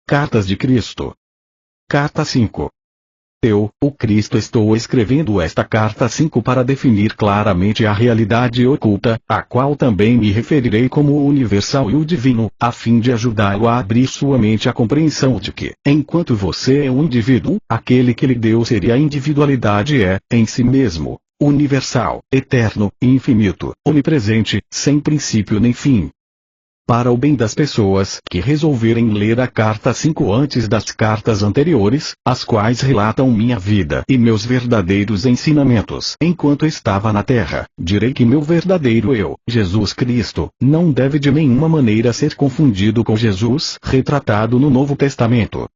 Cartas de Cristo. Carta 5. Eu, o Cristo, estou escrevendo esta carta 5 para definir claramente a realidade oculta, a qual também me referirei como o universal e o divino, a fim de ajudá-lo a abrir sua mente à compreensão de que, enquanto você é um indivíduo, aquele que lhe deu ser e a individualidade é, em si mesmo, universal, eterno, infinito, onipresente, sem princípio nem fim. Para o bem das pessoas que resolverem ler a carta 5 antes das cartas anteriores, as quais relatam minha vida e meus verdadeiros ensinamentos enquanto estava na Terra, direi que meu verdadeiro eu, Jesus Cristo, não deve de nenhuma maneira ser confundido com Jesus retratado no Novo Testamento.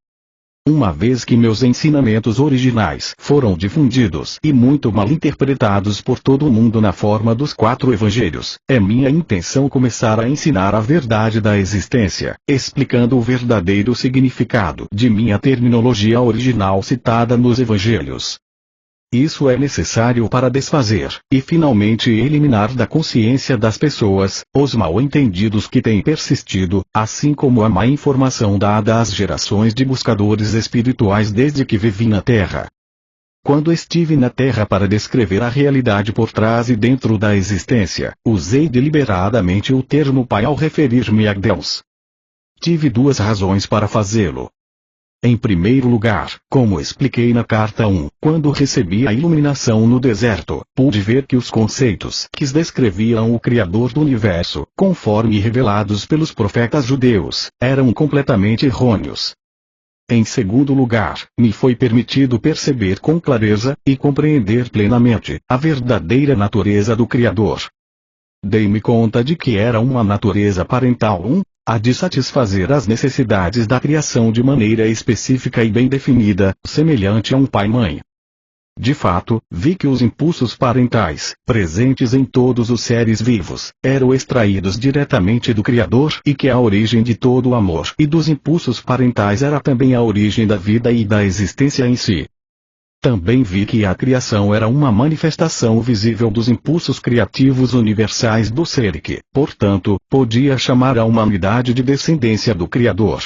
Uma vez que meus ensinamentos originais foram difundidos e muito mal interpretados por todo o mundo na forma dos 4 evangelhos, é minha intenção começar a ensinar a verdade da existência, explicando o verdadeiro significado de minha terminologia original citada nos evangelhos. Isso é necessário para desfazer, e finalmente eliminar da consciência das pessoas, os mal-entendidos que têm persistido, assim como a má informação dada às gerações de buscadores espirituais desde que vivi na Terra. Quando estive na Terra para descrever a realidade por trás e dentro da existência, usei deliberadamente o termo Pai ao referir-me a Deus. Tive 2 razões para fazê-lo. Em primeiro lugar, como expliquei na carta 1, quando recebi a iluminação no deserto, pude ver que os conceitos que descreviam o Criador do Universo, conforme revelados pelos profetas judeus, eram completamente errôneos. Em segundo lugar, me foi permitido perceber com clareza, e compreender plenamente, a verdadeira natureza do Criador. Dei-me conta de que era uma natureza parental, a de satisfazer as necessidades da criação de maneira específica e bem definida, semelhante a um pai-mãe. De fato, vi que os impulsos parentais, presentes em todos os seres vivos, eram extraídos diretamente do Criador e que a origem de todo o amor e dos impulsos parentais era também a origem da vida e da existência em si. Também vi que a criação era uma manifestação visível dos impulsos criativos universais do ser e que, portanto, podia chamar a humanidade de descendência do Criador.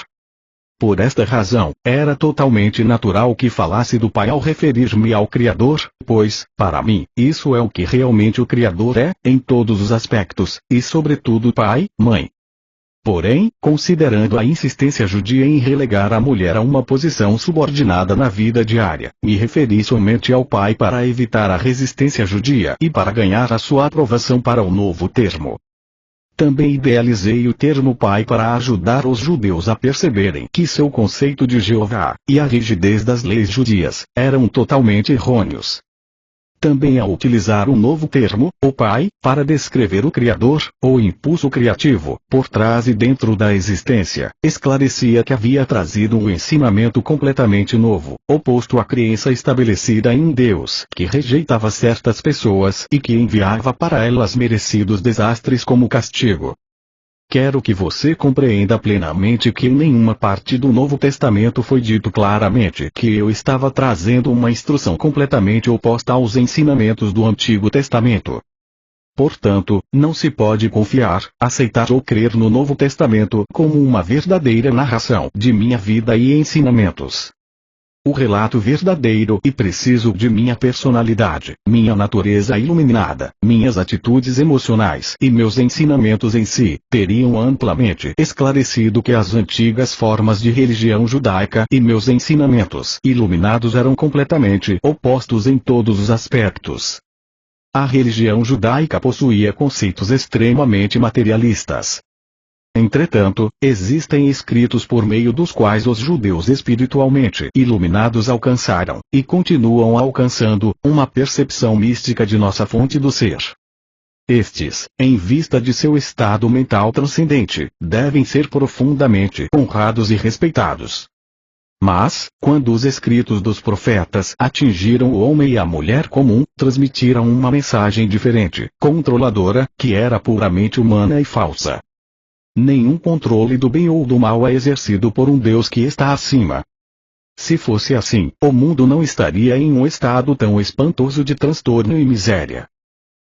Por esta razão, era totalmente natural que falasse do Pai ao referir-me ao Criador, pois, para mim, isso é o que realmente o Criador é, em todos os aspectos, e sobretudo pai, mãe. Porém, considerando a insistência judia em relegar a mulher a uma posição subordinada na vida diária, me referi somente ao pai para evitar a resistência judia e para ganhar a sua aprovação para o novo termo. Também idealizei o termo pai para ajudar os judeus a perceberem que seu conceito de Jeová, e a rigidez das leis judias, eram totalmente errôneos. Também ao utilizar o novo termo, o Pai, para descrever o Criador, ou impulso criativo, por trás e dentro da existência, esclarecia que havia trazido um ensinamento completamente novo, oposto à crença estabelecida em Deus, que rejeitava certas pessoas e que enviava para elas merecidos desastres como castigo. Quero que você compreenda plenamente que em nenhuma parte do Novo Testamento foi dito claramente que eu estava trazendo uma instrução completamente oposta aos ensinamentos do Antigo Testamento. Portanto, não se pode confiar, aceitar ou crer no Novo Testamento como uma verdadeira narração de minha vida e ensinamentos. O relato verdadeiro e preciso de minha personalidade, minha natureza iluminada, minhas atitudes emocionais e meus ensinamentos em si, teriam amplamente esclarecido que as antigas formas de religião judaica e meus ensinamentos iluminados eram completamente opostos em todos os aspectos. A religião judaica possuía conceitos extremamente materialistas. Entretanto, existem escritos por meio dos quais os judeus espiritualmente iluminados alcançaram, e continuam alcançando, uma percepção mística de nossa fonte do ser. Estes, em vista de seu estado mental transcendente, devem ser profundamente honrados e respeitados. Mas, quando os escritos dos profetas atingiram o homem e a mulher comum, transmitiram uma mensagem diferente, controladora, que era puramente humana e falsa. Nenhum controle do bem ou do mal é exercido por um Deus que está acima. Se fosse assim, o mundo não estaria em um estado tão espantoso de transtorno e miséria.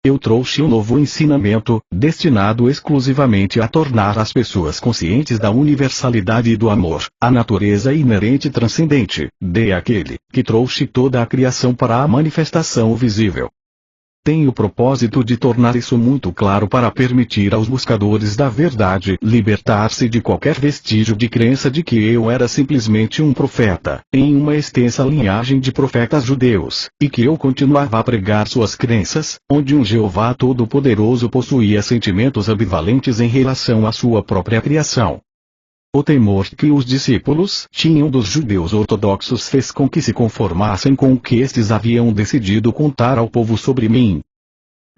Eu trouxe um novo ensinamento, destinado exclusivamente a tornar as pessoas conscientes da universalidade e do amor, a natureza inerente e transcendente, de aquele que trouxe toda a criação para a manifestação visível. Tenho o propósito de tornar isso muito claro para permitir aos buscadores da verdade libertar-se de qualquer vestígio de crença de que eu era simplesmente um profeta, em uma extensa linhagem de profetas judeus, e que eu continuava a pregar suas crenças, onde um Jeová Todo-Poderoso possuía sentimentos ambivalentes em relação à sua própria criação. O temor que os discípulos tinham dos judeus ortodoxos fez com que se conformassem com o que estes haviam decidido contar ao povo sobre mim.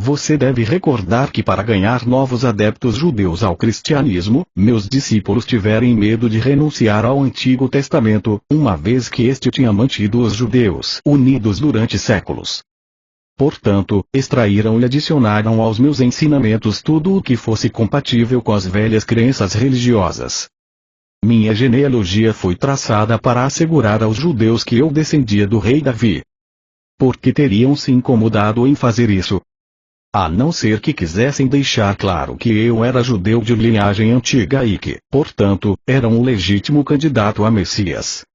Você deve recordar que para ganhar novos adeptos judeus ao cristianismo, meus discípulos tiveram medo de renunciar ao Antigo Testamento, uma vez que este tinha mantido os judeus unidos durante séculos. Portanto, extraíram e adicionaram aos meus ensinamentos tudo o que fosse compatível com as velhas crenças religiosas. Minha genealogia foi traçada para assegurar aos judeus que eu descendia do rei Davi. Por que teriam se incomodado em fazer isso? A não ser que quisessem deixar claro que eu era judeu de linhagem antiga e que, portanto, era um legítimo candidato a Messias.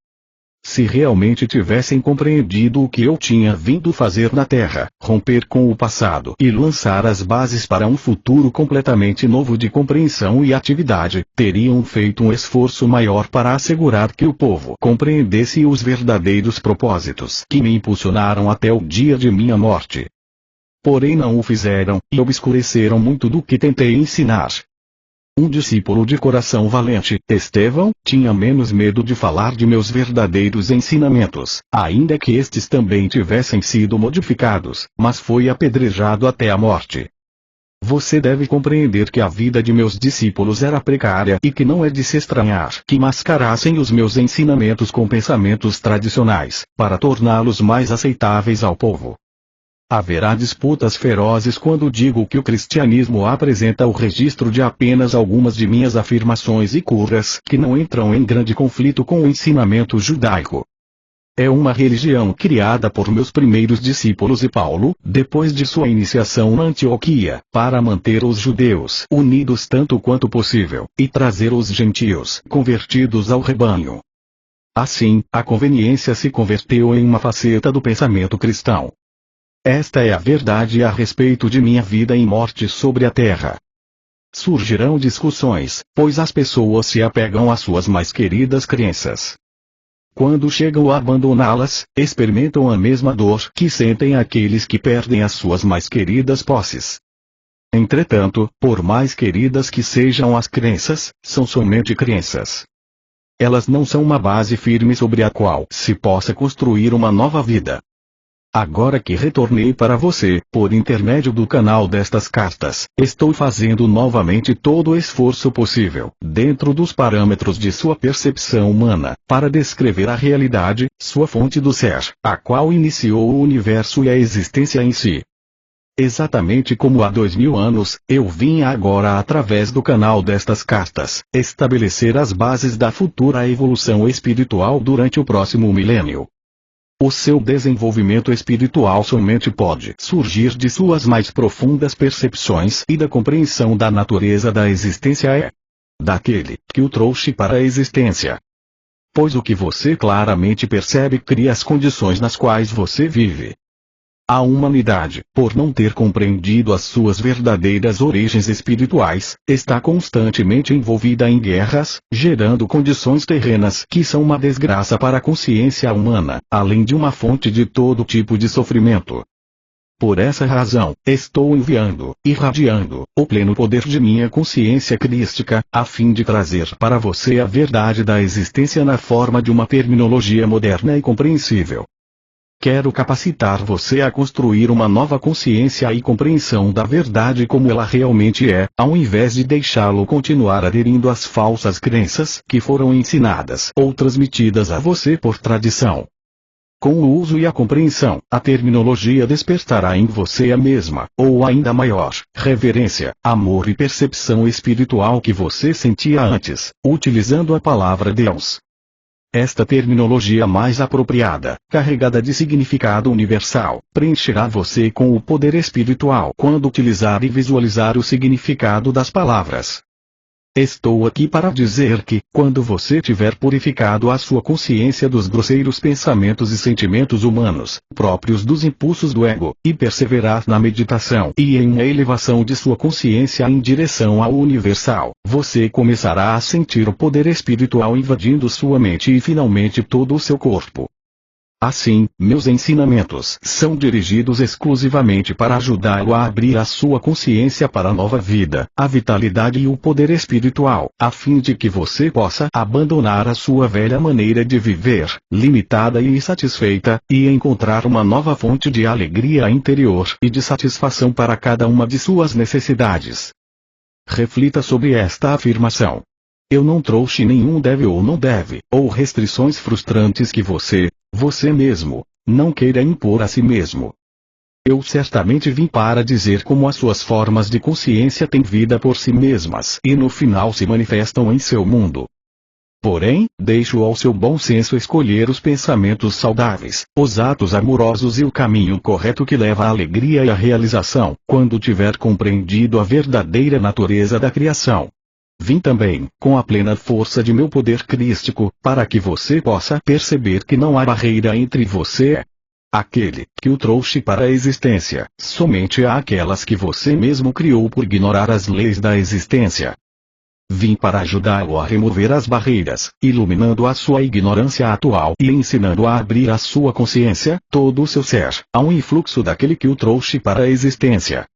Se realmente tivessem compreendido o que eu tinha vindo fazer na Terra, romper com o passado e lançar as bases para um futuro completamente novo de compreensão e atividade, teriam feito um esforço maior para assegurar que o povo compreendesse os verdadeiros propósitos que me impulsionaram até o dia de minha morte. Porém não o fizeram, e obscureceram muito do que tentei ensinar. Um discípulo de coração valente, Estevão, tinha menos medo de falar de meus verdadeiros ensinamentos, ainda que estes também tivessem sido modificados, mas foi apedrejado até a morte. Você deve compreender que a vida de meus discípulos era precária e que não é de se estranhar que mascarassem os meus ensinamentos com pensamentos tradicionais, para torná-los mais aceitáveis ao povo. Haverá disputas ferozes quando digo que o cristianismo apresenta o registro de apenas algumas de minhas afirmações e curas que não entram em grande conflito com o ensinamento judaico. É uma religião criada por meus primeiros discípulos e Paulo, depois de sua iniciação na Antioquia, para manter os judeus unidos tanto quanto possível, e trazer os gentios convertidos ao rebanho. Assim, a conveniência se converteu em uma faceta do pensamento cristão. Esta é a verdade a respeito de minha vida e morte sobre a terra. Surgirão discussões, pois as pessoas se apegam às suas mais queridas crenças. Quando chegam a abandoná-las, experimentam a mesma dor que sentem aqueles que perdem as suas mais queridas posses. Entretanto, por mais queridas que sejam as crenças, são somente crenças. Elas não são uma base firme sobre a qual se possa construir uma nova vida. Agora que retornei para você, por intermédio do canal destas cartas, estou fazendo novamente todo o esforço possível, dentro dos parâmetros de sua percepção humana, para descrever a realidade, sua fonte do ser, a qual iniciou o universo e a existência em si. Exatamente como há 2000 anos, eu vim agora através do canal destas cartas, estabelecer as bases da futura evolução espiritual durante o próximo milênio. O seu desenvolvimento espiritual somente pode surgir de suas mais profundas percepções e da compreensão da natureza da existência daquele que o trouxe para a existência. Pois o que você claramente percebe cria as condições nas quais você vive. A humanidade, por não ter compreendido as suas verdadeiras origens espirituais, está constantemente envolvida em guerras, gerando condições terrenas que são uma desgraça para a consciência humana, além de uma fonte de todo tipo de sofrimento. Por essa razão, estou enviando, irradiando, o pleno poder de minha consciência crística, a fim de trazer para você a verdade da existência na forma de uma terminologia moderna e compreensível. Quero capacitar você a construir uma nova consciência e compreensão da verdade como ela realmente é, ao invés de deixá-lo continuar aderindo às falsas crenças que foram ensinadas ou transmitidas a você por tradição. Com o uso e a compreensão, a terminologia despertará em você a mesma, ou ainda maior, reverência, amor e percepção espiritual que você sentia antes, utilizando a palavra Deus. Esta terminologia mais apropriada, carregada de significado universal, preencherá você com o poder espiritual quando utilizar e visualizar o significado das palavras. Estou aqui para dizer que, quando você tiver purificado a sua consciência dos grosseiros pensamentos e sentimentos humanos, próprios dos impulsos do ego, e perseverar na meditação e em uma elevação de sua consciência em direção ao universal, você começará a sentir o poder espiritual invadindo sua mente e finalmente todo o seu corpo. Assim, meus ensinamentos são dirigidos exclusivamente para ajudá-lo a abrir a sua consciência para a nova vida, a vitalidade e o poder espiritual, a fim de que você possa abandonar a sua velha maneira de viver, limitada e insatisfeita, e encontrar uma nova fonte de alegria interior e de satisfação para cada uma de suas necessidades. Reflita sobre esta afirmação. Eu não trouxe nenhum deve ou não deve, ou restrições frustrantes que você mesmo, não queira impor a si mesmo. Eu certamente vim para dizer como as suas formas de consciência têm vida por si mesmas e no final se manifestam em seu mundo. Porém, deixo ao seu bom senso escolher os pensamentos saudáveis, os atos amorosos e o caminho correto que leva à alegria e à realização, quando tiver compreendido a verdadeira natureza da criação. Vim também, com a plena força de meu poder crístico, para que você possa perceber que não há barreira entre você e aquele que o trouxe para a existência, somente há aquelas que você mesmo criou por ignorar as leis da existência. Vim para ajudá-lo a remover as barreiras, iluminando a sua ignorância atual e ensinando a abrir a sua consciência, todo o seu ser, a um influxo daquele que o trouxe para a existência.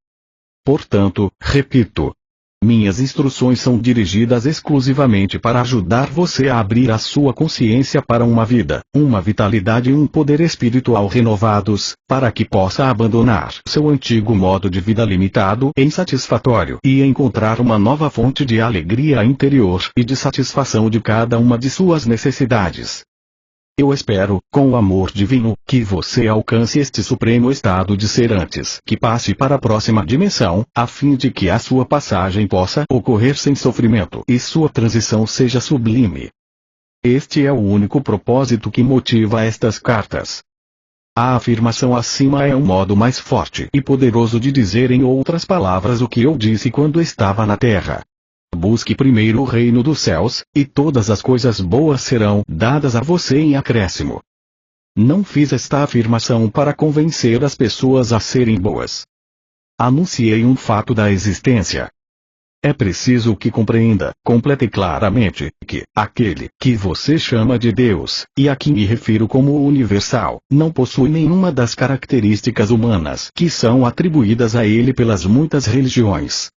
Portanto, repito, minhas instruções são dirigidas exclusivamente para ajudar você a abrir a sua consciência para uma vida, uma vitalidade e um poder espiritual renovados, para que possa abandonar seu antigo modo de vida limitado e insatisfatório e encontrar uma nova fonte de alegria interior e de satisfação de cada uma de suas necessidades. Eu espero, com o amor divino, que você alcance este supremo estado de ser antes que passe para a próxima dimensão, a fim de que a sua passagem possa ocorrer sem sofrimento e sua transição seja sublime. Este é o único propósito que motiva estas cartas. A afirmação acima é um modo mais forte e poderoso de dizer em outras palavras o que eu disse quando estava na Terra. Busque primeiro o reino dos céus, e todas as coisas boas serão dadas a você em acréscimo. Não fiz esta afirmação para convencer as pessoas a serem boas. Anunciei um fato da existência. É preciso que compreenda, completa e claramente, que aquele que você chama de Deus, e a quem me refiro como universal, não possui nenhuma das características humanas que são atribuídas a ele pelas muitas religiões.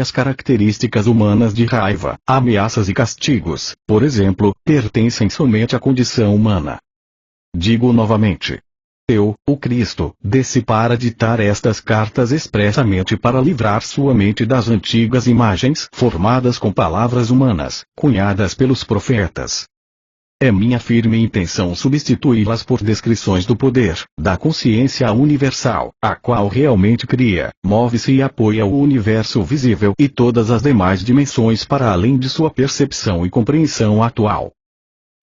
As características humanas de raiva, ameaças e castigos, por exemplo, pertencem somente à condição humana. Digo novamente. Eu, o Cristo, desci para ditar estas cartas expressamente para livrar sua mente das antigas imagens formadas com palavras humanas, cunhadas pelos profetas. É minha firme intenção substituí-las por descrições do poder, da consciência universal, a qual realmente cria, move-se e apoia o universo visível e todas as demais dimensões para além de sua percepção e compreensão atual.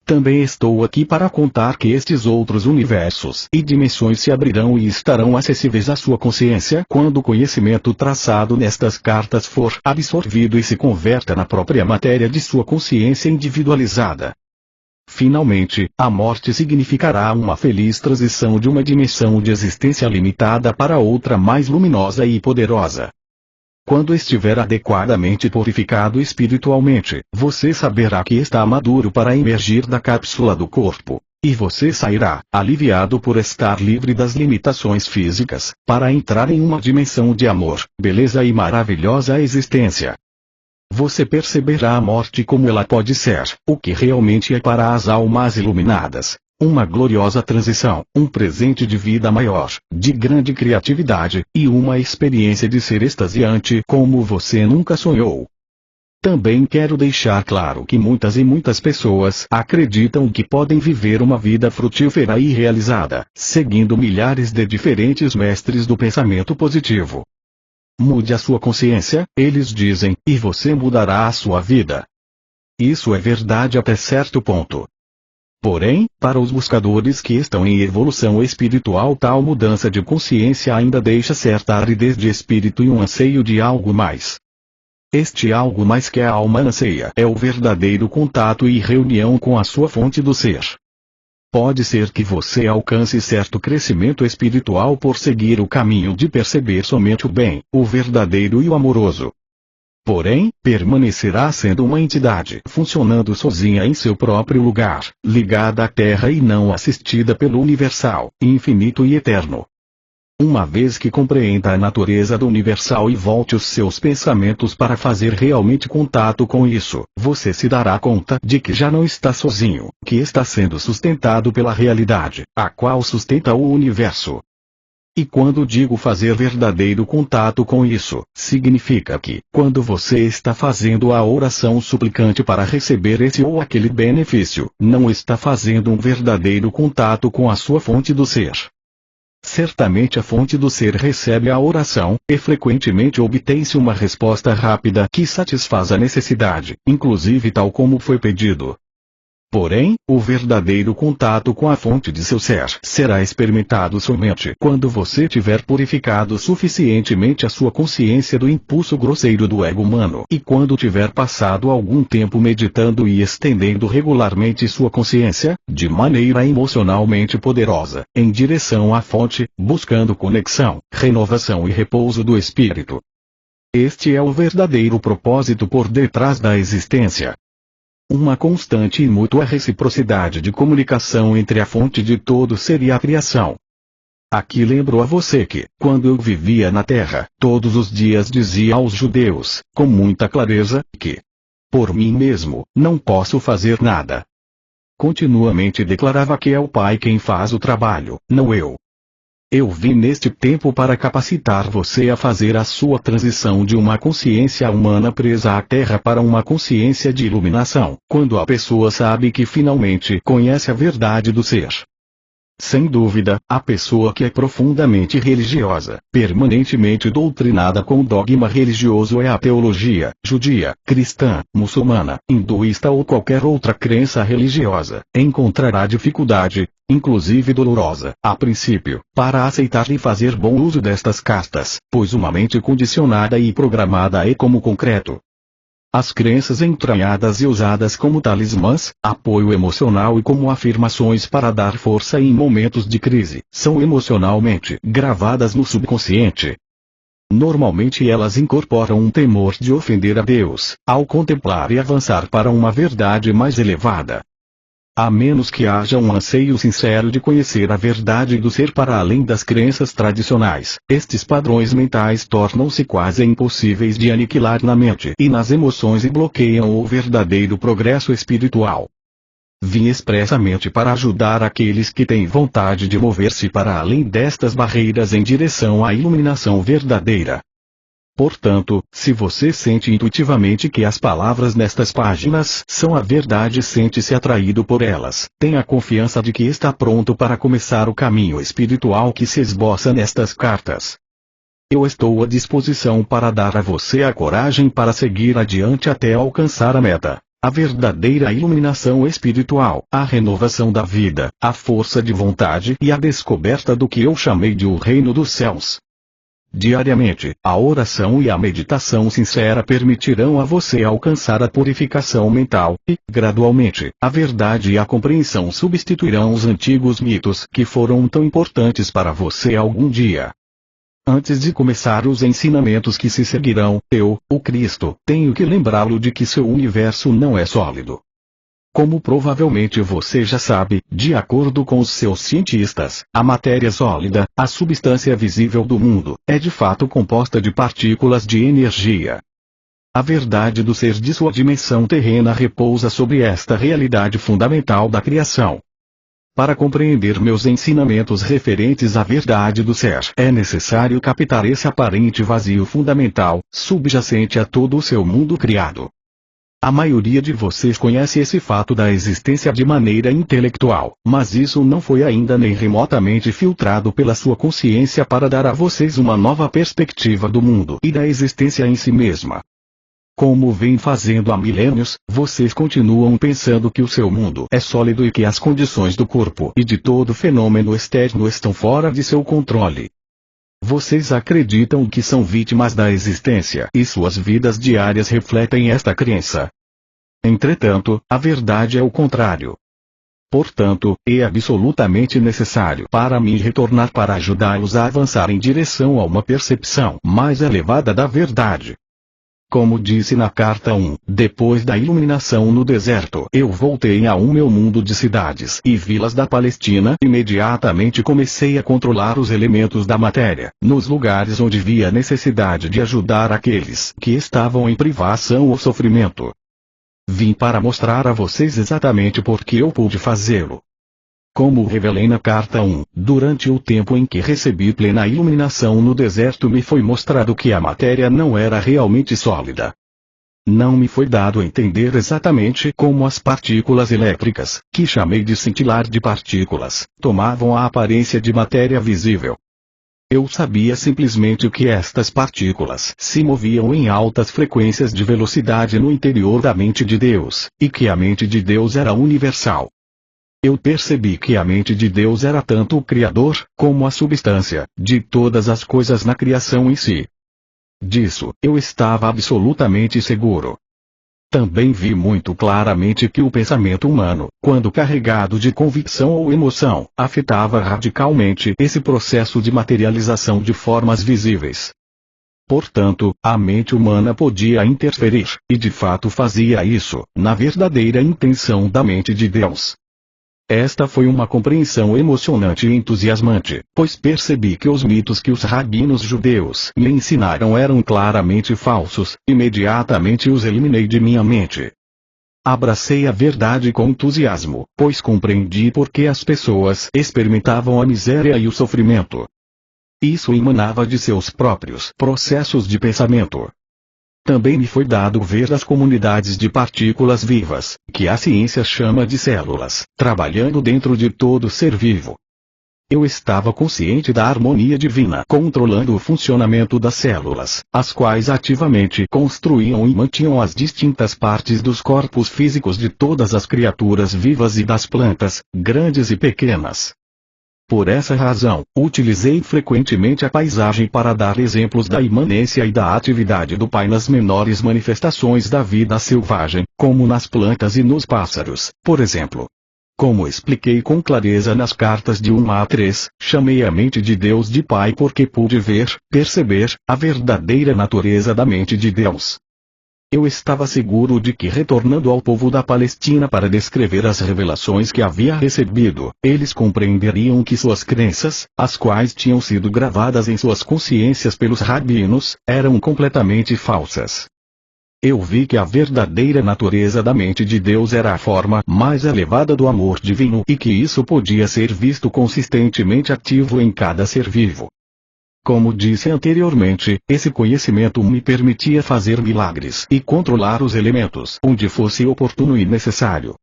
Também estou aqui para contar que estes outros universos e dimensões se abrirão e estarão acessíveis à sua consciência quando o conhecimento traçado nestas cartas for absorvido e se converta na própria matéria de sua consciência individualizada. Finalmente, a morte significará uma feliz transição de uma dimensão de existência limitada para outra mais luminosa e poderosa. Quando estiver adequadamente purificado espiritualmente, você saberá que está maduro para emergir da cápsula do corpo, e você sairá, aliviado por estar livre das limitações físicas, para entrar em uma dimensão de amor, beleza e maravilhosa existência. Você perceberá a morte como ela pode ser, o que realmente é para as almas iluminadas, uma gloriosa transição, um presente de vida maior, de grande criatividade, e uma experiência de ser extasiante como você nunca sonhou. Também quero deixar claro que muitas pessoas acreditam que podem viver uma vida frutífera e realizada, seguindo milhares de diferentes mestres do pensamento positivo. Mude a sua consciência, eles dizem, e você mudará a sua vida. Isso é verdade até certo ponto. Porém, para os buscadores que estão em evolução espiritual, tal mudança de consciência ainda deixa certa aridez de espírito e um anseio de algo mais. Este algo mais que a alma anseia é o verdadeiro contato e reunião com a sua fonte do ser. Pode ser que você alcance certo crescimento espiritual por seguir o caminho de perceber somente o bem, o verdadeiro e o amoroso. Porém, permanecerá sendo uma entidade funcionando sozinha em seu próprio lugar, ligada à Terra e não assistida pelo universal, infinito e eterno. Uma vez que compreenda a natureza do universal e volte os seus pensamentos para fazer realmente contato com isso, você se dará conta de que já não está sozinho, que está sendo sustentado pela realidade, a qual sustenta o universo. E quando digo fazer verdadeiro contato com isso, significa que, quando você está fazendo a oração suplicante para receber esse ou aquele benefício, não está fazendo um verdadeiro contato com a sua fonte do ser. Certamente a fonte do ser recebe a oração, e frequentemente obtém-se uma resposta rápida que satisfaz a necessidade, inclusive tal como foi pedido. Porém, o verdadeiro contato com a fonte de seu ser será experimentado somente quando você tiver purificado suficientemente a sua consciência do impulso grosseiro do ego humano e quando tiver passado algum tempo meditando e estendendo regularmente sua consciência, de maneira emocionalmente poderosa, em direção à fonte, buscando conexão, renovação e repouso do espírito. Este é o verdadeiro propósito por detrás da existência. Uma constante e mútua reciprocidade de comunicação entre a fonte de todo ser e a criação. Aqui lembro a você que, quando eu vivia na Terra, todos os dias dizia aos judeus, com muita clareza, que, por mim mesmo, não posso fazer nada. Continuamente declarava que é o Pai quem faz o trabalho, não eu. Eu vim neste tempo para capacitar você a fazer a sua transição de uma consciência humana presa à Terra para uma consciência de iluminação, quando a pessoa sabe que finalmente conhece a verdade do ser. Sem dúvida, a pessoa que é profundamente religiosa, permanentemente doutrinada com o dogma religioso é a teologia, judia, cristã, muçulmana, hinduísta ou qualquer outra crença religiosa, encontrará dificuldade, inclusive dolorosa, a princípio, para aceitar e fazer bom uso destas castas, pois uma mente condicionada e programada é como concreto. As crenças entranhadas e usadas como talismãs, apoio emocional e como afirmações para dar força em momentos de crise, são emocionalmente gravadas no subconsciente. Normalmente elas incorporam um temor de ofender a Deus, ao contemplar e avançar para uma verdade mais elevada. A menos que haja um anseio sincero de conhecer a verdade do ser para além das crenças tradicionais, estes padrões mentais tornam-se quase impossíveis de aniquilar na mente e nas emoções e bloqueiam o verdadeiro progresso espiritual. Vim expressamente para ajudar aqueles que têm vontade de mover-se para além destas barreiras em direção à iluminação verdadeira. Portanto, se você sente intuitivamente que as palavras nestas páginas são a verdade e sente-se atraído por elas, tenha confiança de que está pronto para começar o caminho espiritual que se esboça nestas cartas. Eu estou à disposição para dar a você a coragem para seguir adiante até alcançar a meta, a verdadeira iluminação espiritual, a renovação da vida, a força de vontade e a descoberta do que eu chamei de o reino dos céus. Diariamente, a oração e a meditação sincera permitirão a você alcançar a purificação mental, e, gradualmente, a verdade e a compreensão substituirão os antigos mitos que foram tão importantes para você algum dia. Antes de começar os ensinamentos que se seguirão, eu, o Cristo, tenho que lembrá-lo de que seu universo não é sólido. Como provavelmente você já sabe, de acordo com os seus cientistas, a matéria sólida, a substância visível do mundo, é de fato composta de partículas de energia. A verdade do ser de sua dimensão terrena repousa sobre esta realidade fundamental da criação. Para compreender meus ensinamentos referentes à verdade do ser, é necessário captar esse aparente vazio fundamental, subjacente a todo o seu mundo criado. A maioria de vocês conhece esse fato da existência de maneira intelectual, mas isso não foi ainda nem remotamente filtrado pela sua consciência para dar a vocês uma nova perspectiva do mundo e da existência em si mesma. Como vem fazendo há milênios, vocês continuam pensando que o seu mundo é sólido e que as condições do corpo e de todo fenômeno externo estão fora de seu controle. Vocês acreditam que são vítimas da existência e suas vidas diárias refletem esta crença. Entretanto, a verdade é o contrário. Portanto, é absolutamente necessário para mim retornar para ajudá-los a avançar em direção a uma percepção mais elevada da verdade. Como disse na carta 1, depois da iluminação no deserto, eu voltei ao meu mundo de cidades e vilas da Palestina. Imediatamente comecei a controlar os elementos da matéria, nos lugares onde via necessidade de ajudar aqueles que estavam em privação ou sofrimento. Vim para mostrar a vocês exatamente por que eu pude fazê-lo. Como revelei na carta 1, durante o tempo em que recebi plena iluminação no deserto me foi mostrado que a matéria não era realmente sólida. Não me foi dado entender exatamente como as partículas elétricas, que chamei de cintilar de partículas, tomavam a aparência de matéria visível. Eu sabia simplesmente que estas partículas se moviam em altas frequências de velocidade no interior da mente de Deus, e que a mente de Deus era universal. Eu percebi que a mente de Deus era tanto o Criador, como a substância, de todas as coisas na criação em si. Disso, eu estava absolutamente seguro. Também vi muito claramente que o pensamento humano, quando carregado de convicção ou emoção, afetava radicalmente esse processo de materialização de formas visíveis. Portanto, a mente humana podia interferir, e de fato fazia isso, na verdadeira intenção da mente de Deus. Esta foi uma compreensão emocionante e entusiasmante, pois percebi que os mitos que os rabinos judeus me ensinaram eram claramente falsos. Imediatamente os eliminei de minha mente. Abracei a verdade com entusiasmo, pois compreendi por que as pessoas experimentavam a miséria e o sofrimento. Isso emanava de seus próprios processos de pensamento. Também me foi dado ver as comunidades de partículas vivas, que a ciência chama de células, trabalhando dentro de todo ser vivo. Eu estava consciente da harmonia divina controlando o funcionamento das células, as quais ativamente construíam e mantinham as distintas partes dos corpos físicos de todas as criaturas vivas e das plantas, grandes e pequenas. Por essa razão, utilizei frequentemente a paisagem para dar exemplos da imanência e da atividade do Pai nas menores manifestações da vida selvagem, como nas plantas e nos pássaros, por exemplo. Como expliquei com clareza nas cartas de 1 a 3, chamei a mente de Deus de Pai porque pude ver, perceber, a verdadeira natureza da mente de Deus. Eu estava seguro de que retornando ao povo da Palestina para descrever as revelações que havia recebido, eles compreenderiam que suas crenças, as quais tinham sido gravadas em suas consciências pelos rabinos, eram completamente falsas. Eu vi que a verdadeira natureza da mente de Deus era a forma mais elevada do amor divino e que isso podia ser visto consistentemente ativo em cada ser vivo. Como disse anteriormente, esse conhecimento me permitia fazer milagres e controlar os elementos onde fosse oportuno e necessário.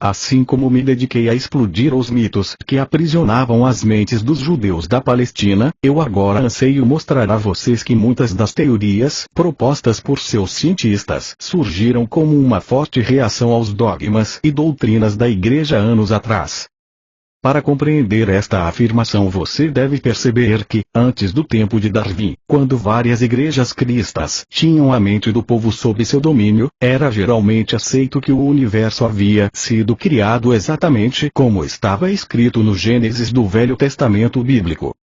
Assim como me dediquei a explodir os mitos que aprisionavam as mentes dos judeus da Palestina, eu agora anseio mostrar a vocês que muitas das teorias propostas por seus cientistas surgiram como uma forte reação aos dogmas e doutrinas da Igreja anos atrás. Para compreender esta afirmação você deve perceber que, antes do tempo de Darwin, quando várias igrejas cristãs tinham a mente do povo sob seu domínio, era geralmente aceito que o universo havia sido criado exatamente como estava escrito no Gênesis do Velho Testamento bíblico.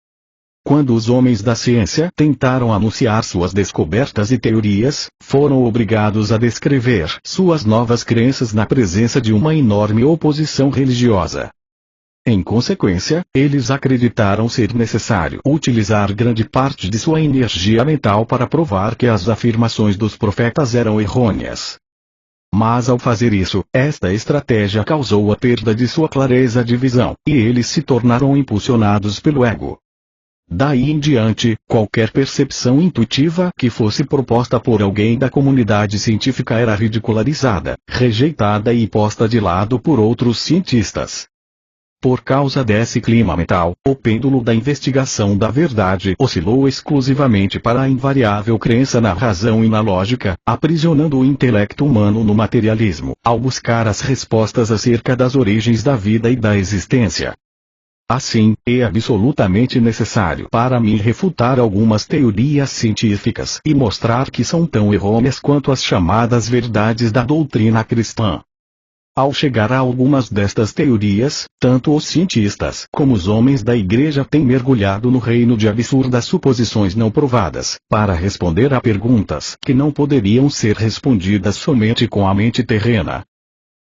Quando os homens da ciência tentaram anunciar suas descobertas e teorias, foram obrigados a descrever suas novas crenças na presença de uma enorme oposição religiosa. Em consequência, eles acreditaram ser necessário utilizar grande parte de sua energia mental para provar que as afirmações dos profetas eram errôneas. Mas ao fazer isso, esta estratégia causou a perda de sua clareza de visão, e eles se tornaram impulsionados pelo ego. Daí em diante, qualquer percepção intuitiva que fosse proposta por alguém da comunidade científica era ridicularizada, rejeitada e posta de lado por outros cientistas. Por causa desse clima mental, o pêndulo da investigação da verdade oscilou exclusivamente para a invariável crença na razão e na lógica, aprisionando o intelecto humano no materialismo, ao buscar as respostas acerca das origens da vida e da existência. Assim, é absolutamente necessário para mim refutar algumas teorias científicas e mostrar que são tão errôneas quanto as chamadas verdades da doutrina cristã. Ao chegar a algumas destas teorias, tanto os cientistas como os homens da igreja têm mergulhado no reino de absurdas suposições não provadas, para responder a perguntas que não poderiam ser respondidas somente com a mente terrena.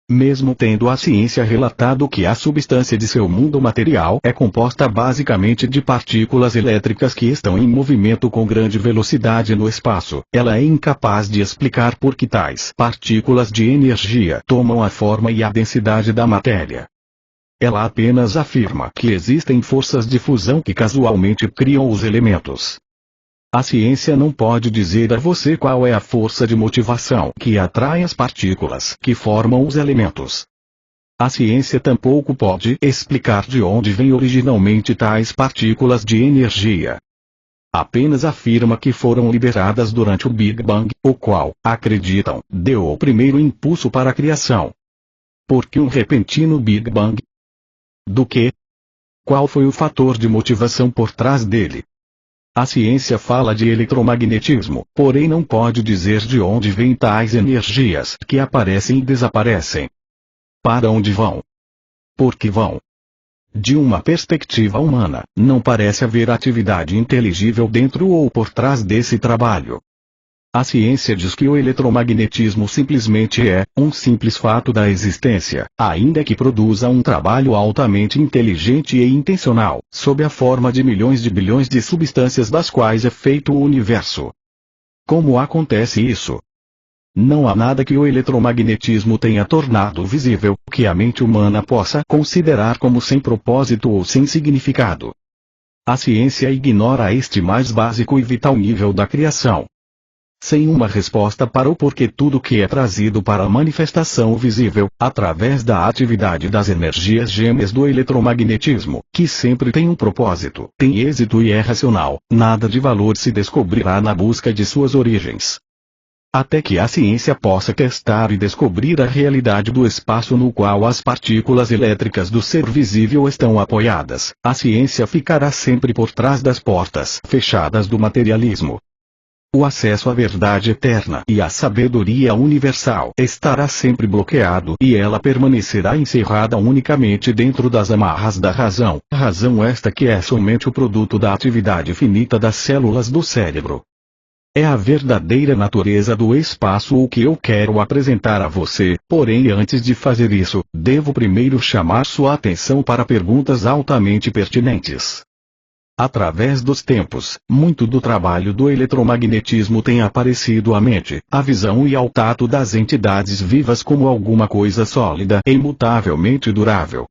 Mesmo tendo a ciência relatado que a substância de seu mundo material é composta basicamente de partículas elétricas que estão em movimento com grande velocidade no espaço, ela é incapaz de explicar por que tais partículas de energia tomam a forma e a densidade da matéria. Ela apenas afirma que existem forças de fusão que casualmente criam os elementos. A ciência não pode dizer a você qual é a força de motivação que atrai as partículas que formam os elementos. A ciência tampouco pode explicar de onde vêm originalmente tais partículas de energia. Apenas afirma que foram liberadas durante o Big Bang, o qual, acreditam, deu o primeiro impulso para a criação. Por que um repentino Big Bang? Do que? Qual foi o fator de motivação por trás dele? A ciência fala de eletromagnetismo, porém não pode dizer de onde vêm tais energias que aparecem e desaparecem. Para onde vão? Por que vão? De uma perspectiva humana, não parece haver atividade inteligível dentro ou por trás desse trabalho. A ciência diz que o eletromagnetismo simplesmente é um simples fato da existência, ainda que produza um trabalho altamente inteligente e intencional, sob a forma de milhões de bilhões de substâncias das quais é feito o universo. Como acontece isso? Não há nada que o eletromagnetismo tenha tornado visível, que a mente humana possa considerar como sem propósito ou sem significado. A ciência ignora este mais básico e vital nível da criação. Sem uma resposta para o porquê tudo que é trazido para a manifestação visível, através da atividade das energias gêmeas do eletromagnetismo, que sempre tem um propósito, tem êxito e é racional, nada de valor se descobrirá na busca de suas origens. Até que a ciência possa testar e descobrir a realidade do espaço no qual as partículas elétricas do ser visível estão apoiadas, a ciência ficará sempre por trás das portas fechadas do materialismo. O acesso à verdade eterna e à sabedoria universal estará sempre bloqueado e ela permanecerá encerrada unicamente dentro das amarras da razão, razão esta que é somente o produto da atividade finita das células do cérebro. É a verdadeira natureza do espaço o que eu quero apresentar a você, porém antes de fazer isso, devo primeiro chamar sua atenção para perguntas altamente pertinentes. Através dos tempos, muito do trabalho do eletromagnetismo tem aparecido à mente, à visão e ao tato das entidades vivas como alguma coisa sólida e imutavelmente durável.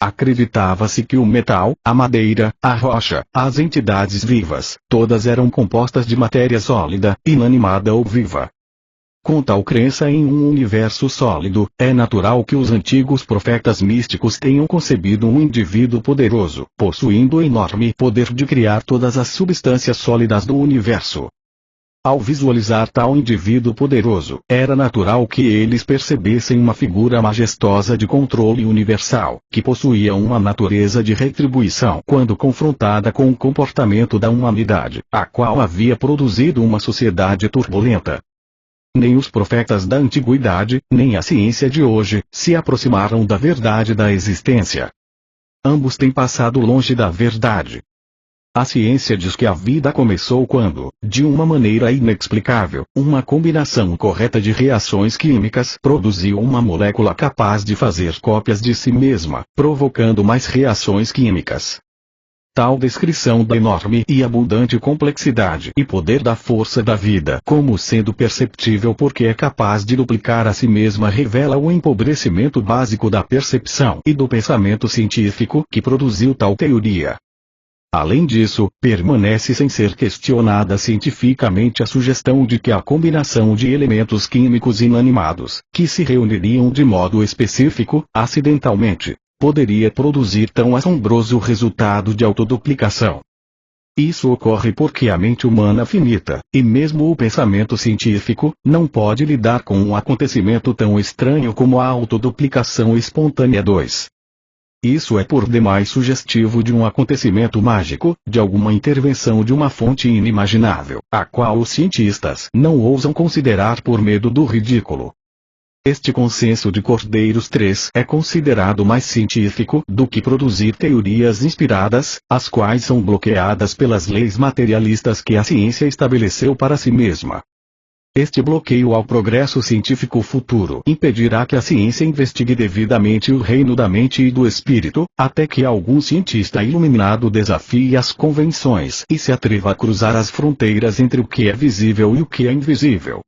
Acreditava-se que o metal, a madeira, a rocha, as entidades vivas, todas eram compostas de matéria sólida, inanimada ou viva. Com tal crença em um universo sólido, é natural que os antigos profetas místicos tenham concebido um indivíduo poderoso, possuindo enorme poder de criar todas as substâncias sólidas do universo. Ao visualizar tal indivíduo poderoso, era natural que eles percebessem uma figura majestosa de controle universal, que possuía uma natureza de retribuição quando confrontada com o comportamento da humanidade, a qual havia produzido uma sociedade turbulenta. Nem os profetas da antiguidade, nem a ciência de hoje, se aproximaram da verdade da existência. Ambos têm passado longe da verdade. A ciência diz que a vida começou quando, de uma maneira inexplicável, uma combinação correta de reações químicas produziu uma molécula capaz de fazer cópias de si mesma, provocando mais reações químicas. Tal descrição da enorme e abundante complexidade e poder da força da vida como sendo perceptível porque é capaz de duplicar a si mesma revela o empobrecimento básico da percepção e do pensamento científico que produziu tal teoria. Além disso, permanece sem ser questionada cientificamente a sugestão de que a combinação de elementos químicos inanimados, que se reuniriam de modo específico, acidentalmente, poderia produzir tão assombroso resultado de autoduplicação. Isso ocorre porque a mente humana finita, e mesmo o pensamento científico, não pode lidar com um acontecimento tão estranho como a autoduplicação espontânea 2. Isso é por demais sugestivo de um acontecimento mágico, de alguma intervenção de uma fonte inimaginável, a qual os cientistas não ousam considerar por medo do ridículo. Este consenso de Cordeiros 3 é considerado mais científico do que produzir teorias inspiradas, as quais são bloqueadas pelas leis materialistas que a ciência estabeleceu para si mesma. Este bloqueio ao progresso científico futuro impedirá que a ciência investigue devidamente o reino da mente e do espírito, até que algum cientista iluminado desafie as convenções e se atreva a cruzar as fronteiras entre o que é visível e o que é invisível.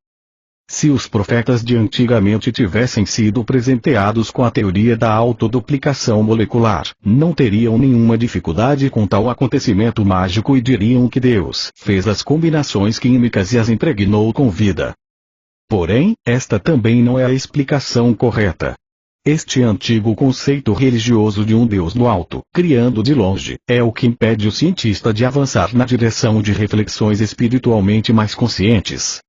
Se os profetas de antigamente tivessem sido presenteados com a teoria da autoduplicação molecular, não teriam nenhuma dificuldade com tal acontecimento mágico e diriam que Deus fez as combinações químicas e as impregnou com vida. Porém, esta também não é a explicação correta. Este antigo conceito religioso de um Deus no alto, criando de longe, é o que impede o cientista de avançar na direção de reflexões espiritualmente mais conscientes.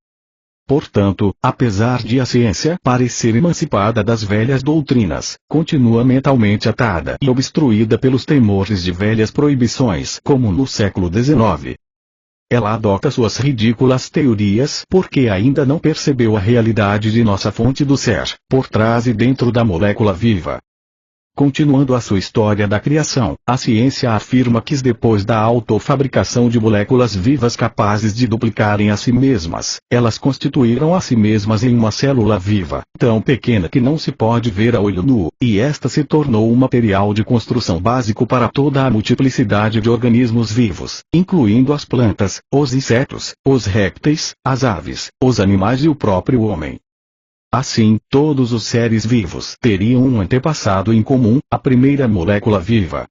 Portanto, apesar de a ciência parecer emancipada das velhas doutrinas, continua mentalmente atada e obstruída pelos temores de velhas proibições, como no século XIX. Ela adota suas ridículas teorias porque ainda não percebeu a realidade de nossa fonte do ser, por trás e dentro da molécula viva. Continuando a sua história da criação, a ciência afirma que depois da autofabricação de moléculas vivas capazes de duplicarem a si mesmas, elas constituíram a si mesmas em uma célula viva, tão pequena que não se pode ver a olho nu, e esta se tornou um material de construção básico para toda a multiplicidade de organismos vivos, incluindo as plantas, os insetos, os répteis, as aves, os animais e o próprio homem. Assim, todos os seres vivos teriam um antepassado em comum, a primeira molécula viva.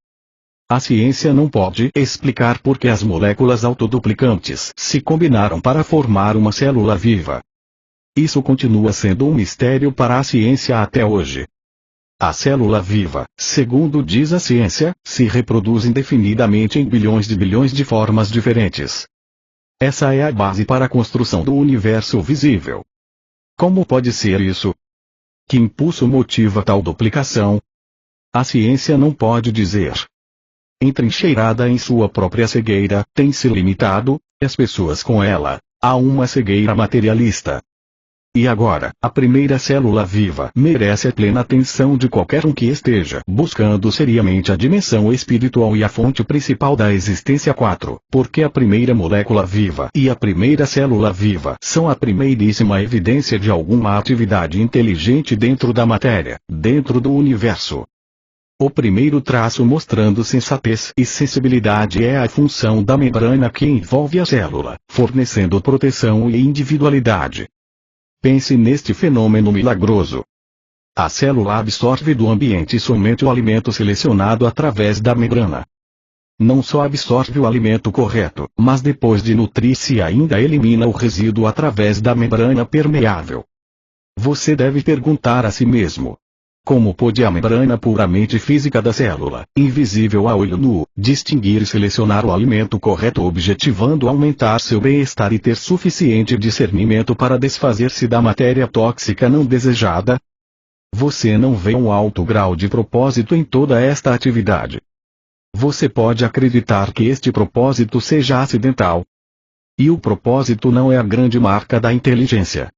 A ciência não pode explicar por que as moléculas autoduplicantes se combinaram para formar uma célula viva. Isso continua sendo um mistério para a ciência até hoje. A célula viva, segundo diz a ciência, se reproduz indefinidamente em bilhões de formas diferentes. Essa é a base para a construção do universo visível. Como pode ser isso? Que impulso motiva tal duplicação? A ciência não pode dizer. Entrincheirada em sua própria cegueira, tem se limitado, e as pessoas com ela, a uma cegueira materialista. E agora, a primeira célula viva merece a plena atenção de qualquer um que esteja buscando seriamente a dimensão espiritual e a fonte principal da existência 4, porque a primeira molécula viva e a primeira célula viva são a primeiríssima evidência de alguma atividade inteligente dentro da matéria, dentro do universo. O primeiro traço mostrando sensatez e sensibilidade é a função da membrana que envolve a célula, fornecendo proteção e individualidade. Pense neste fenômeno milagroso. A célula absorve do ambiente somente o alimento selecionado através da membrana. Não só absorve o alimento correto, mas depois de nutrir-se ainda elimina o resíduo através da membrana permeável. Você deve perguntar a si mesmo: como pode a membrana puramente física da célula, invisível a olho nu, distinguir e selecionar o alimento correto, objetivando aumentar seu bem-estar e ter suficiente discernimento para desfazer-se da matéria tóxica não desejada? Você não vê um alto grau de propósito em toda esta atividade. Você pode acreditar que este propósito seja acidental. E o propósito não é a grande marca da inteligência.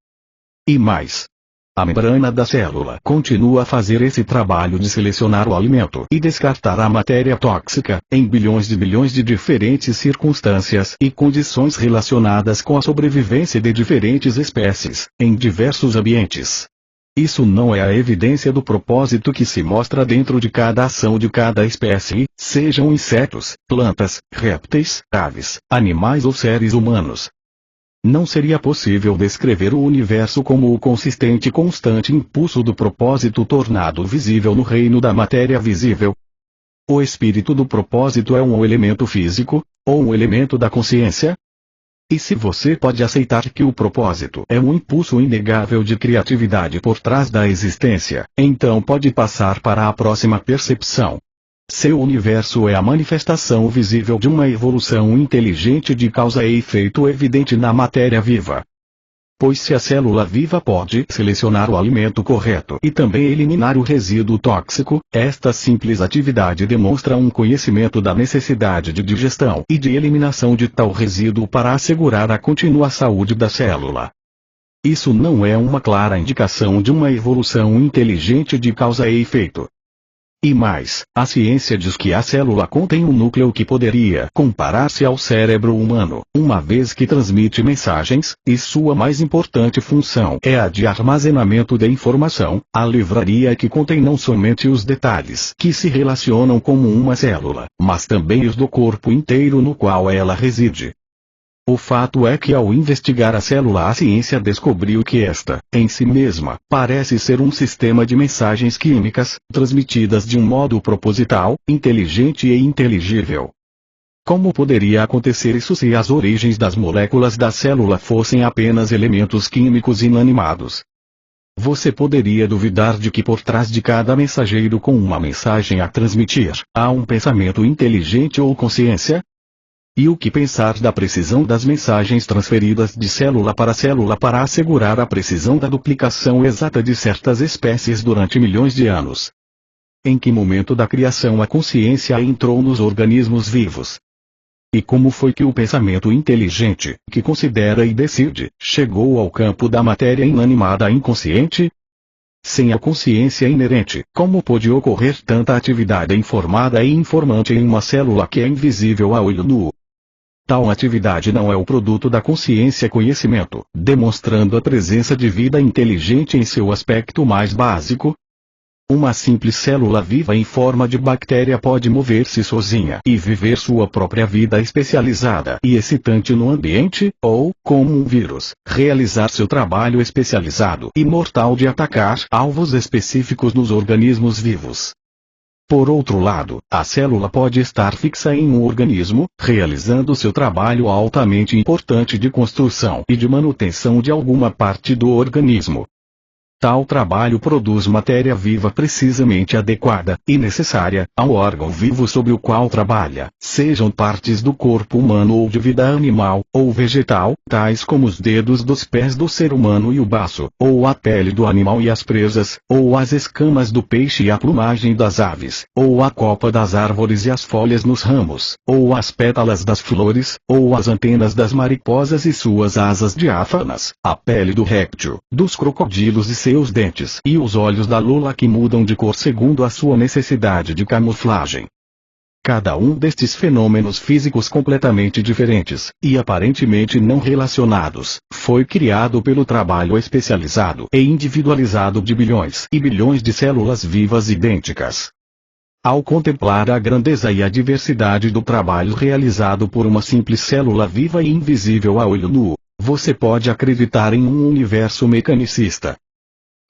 E mais, a membrana da célula continua a fazer esse trabalho de selecionar o alimento e descartar a matéria tóxica, em bilhões de diferentes circunstâncias e condições relacionadas com a sobrevivência de diferentes espécies, em diversos ambientes. Isso não é a evidência do propósito que se mostra dentro de cada ação de cada espécie, sejam insetos, plantas, répteis, aves, animais ou seres humanos. Não seria possível descrever o universo como o consistente e constante impulso do propósito tornado visível no reino da matéria visível. O espírito do propósito é um elemento físico, ou um elemento da consciência? E se você pode aceitar que o propósito é um impulso inegável de criatividade por trás da existência, então pode passar para a próxima percepção. Seu universo é a manifestação visível de uma evolução inteligente de causa e efeito evidente na matéria viva. Pois se a célula viva pode selecionar o alimento correto e também eliminar o resíduo tóxico, esta simples atividade demonstra um conhecimento da necessidade de digestão e de eliminação de tal resíduo para assegurar a contínua saúde da célula. Isso não é uma clara indicação de uma evolução inteligente de causa e efeito? E mais, a ciência diz que a célula contém um núcleo que poderia comparar-se ao cérebro humano, uma vez que transmite mensagens, e sua mais importante função é a de armazenamento de informação, a livraria que contém não somente os detalhes que se relacionam como uma célula, mas também os do corpo inteiro no qual ela reside. O fato é que ao investigar a célula a ciência descobriu que esta, em si mesma, parece ser um sistema de mensagens químicas, transmitidas de um modo proposital, inteligente e inteligível. Como poderia acontecer isso se as origens das moléculas da célula fossem apenas elementos químicos inanimados? Você poderia duvidar de que por trás de cada mensageiro com uma mensagem a transmitir, há um pensamento inteligente ou consciência? E o que pensar da precisão das mensagens transferidas de célula para assegurar a precisão da duplicação exata de certas espécies durante milhões de anos? Em que momento da criação a consciência entrou nos organismos vivos? E como foi que o pensamento inteligente, que considera e decide, chegou ao campo da matéria inanimada inconsciente? Sem a consciência inerente, como pôde ocorrer tanta atividade informada e informante em uma célula que é invisível a olho nu? Tal atividade não é o produto da consciência-conhecimento, demonstrando a presença de vida inteligente em seu aspecto mais básico. Uma simples célula viva em forma de bactéria pode mover-se sozinha e viver sua própria vida especializada e excitante no ambiente, ou, como um vírus, realizar seu trabalho especializado e mortal de atacar alvos específicos nos organismos vivos. Por outro lado, a célula pode estar fixa em um organismo, realizando seu trabalho altamente importante de construção e de manutenção de alguma parte do organismo. Tal trabalho produz matéria viva precisamente adequada e necessária ao órgão vivo sobre o qual trabalha, sejam partes do corpo humano ou de vida animal, ou vegetal, tais como os dedos dos pés do ser humano e o baço, ou a pele do animal e as presas, ou as escamas do peixe e a plumagem das aves, ou a copa das árvores e as folhas nos ramos, ou as pétalas das flores, ou as antenas das mariposas e suas asas diáfanas, a pele do réptil, dos crocodilos e seus dentes e os olhos da lula que mudam de cor segundo a sua necessidade de camuflagem. Cada um destes fenômenos físicos completamente diferentes, e aparentemente não relacionados, foi criado pelo trabalho especializado e individualizado de bilhões e bilhões de células vivas idênticas. Ao contemplar a grandeza e a diversidade do trabalho realizado por uma simples célula viva e invisível a olho nu, você pode acreditar em um universo mecanicista.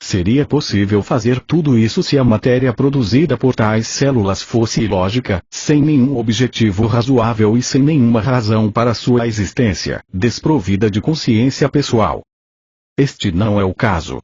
Seria possível fazer tudo isso se a matéria produzida por tais células fosse ilógica, sem nenhum objetivo razoável e sem nenhuma razão para sua existência, desprovida de consciência pessoal. Este não é o caso.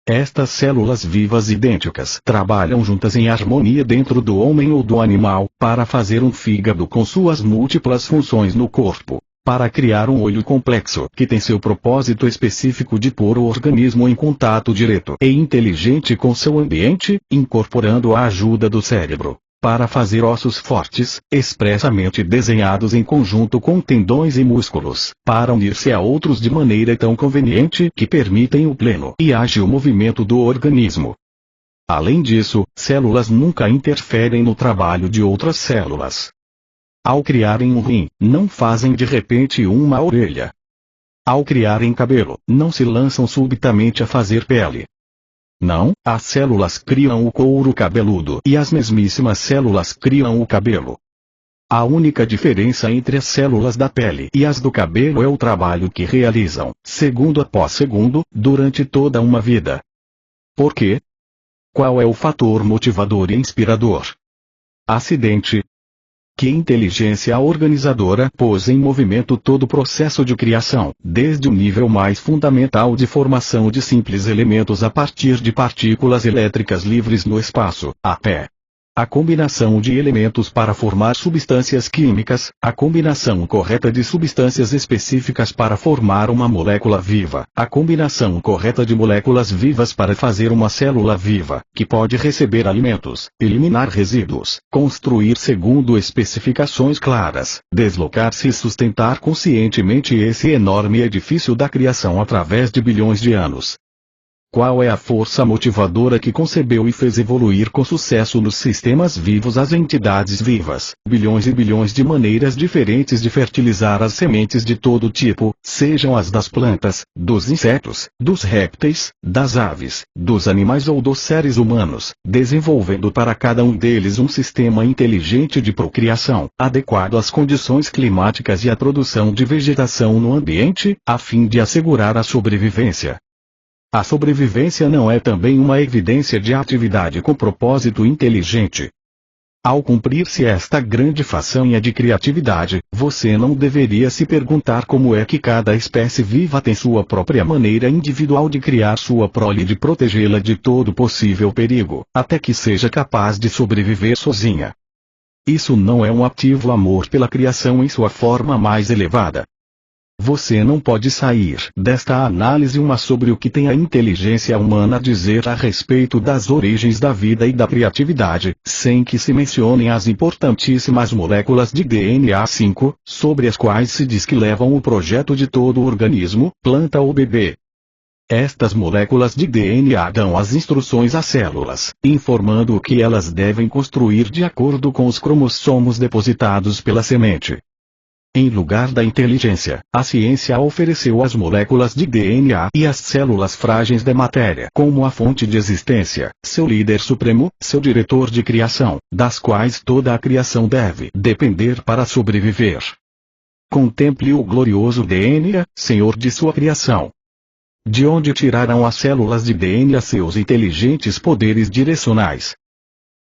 Estas células vivas idênticas trabalham juntas em harmonia dentro do homem ou do animal, para fazer um fígado com suas múltiplas funções no corpo. Para criar um olho complexo que tem seu propósito específico de pôr o organismo em contato direto e inteligente com seu ambiente, incorporando a ajuda do cérebro. Para fazer ossos fortes, expressamente desenhados em conjunto com tendões e músculos, para unir-se a outros de maneira tão conveniente que permitem o pleno e ágil movimento do organismo. Além disso, células nunca interferem no trabalho de outras células. Ao criarem um rim, não fazem de repente uma orelha. Ao criarem cabelo, não se lançam subitamente a fazer pele. Não, as células criam o couro cabeludo e as mesmíssimas células criam o cabelo. A única diferença entre as células da pele e as do cabelo é o trabalho que realizam, segundo após segundo, durante toda uma vida. Por quê? Qual é o fator motivador e inspirador? Acidente? Que inteligência organizadora pôs em movimento todo o processo de criação, desde o nível mais fundamental de formação de simples elementos a partir de partículas elétricas livres no espaço, até a combinação de elementos para formar substâncias químicas, a combinação correta de substâncias específicas para formar uma molécula viva, a combinação correta de moléculas vivas para fazer uma célula viva, que pode receber alimentos, eliminar resíduos, construir segundo especificações claras, deslocar-se e sustentar conscientemente esse enorme edifício da criação através de bilhões de anos. Qual é a força motivadora que concebeu e fez evoluir com sucesso nos sistemas vivos as entidades vivas, bilhões e bilhões de maneiras diferentes de fertilizar as sementes de todo tipo, sejam as das plantas, dos insetos, dos répteis, das aves, dos animais ou dos seres humanos, desenvolvendo para cada um deles um sistema inteligente de procriação, adequado às condições climáticas e à produção de vegetação no ambiente, a fim de assegurar a sobrevivência. A sobrevivência não é também uma evidência de atividade com propósito inteligente? Ao cumprir-se esta grande façanha de criatividade, você não deveria se perguntar como é que cada espécie viva tem sua própria maneira individual de criar sua prole e de protegê-la de todo possível perigo, até que seja capaz de sobreviver sozinha. Isso não é um ativo amor pela criação em sua forma mais elevada. Você não pode sair desta análise uma sobre o que tem a inteligência humana a dizer a respeito das origens da vida e da criatividade, sem que se mencionem as importantíssimas moléculas de DNA 5, sobre as quais se diz que levam o projeto de todo o organismo, planta ou bebê. Estas moléculas de DNA dão as instruções às células, informando o que elas devem construir de acordo com os cromossomos depositados pela semente. Em lugar da inteligência, a ciência ofereceu as moléculas de DNA e as células frágeis da matéria como a fonte de existência, seu líder supremo, seu diretor de criação, das quais toda a criação deve depender para sobreviver. Contemple o glorioso DNA, Senhor de sua criação. De onde tirarão as células de DNA seus inteligentes poderes direcionais?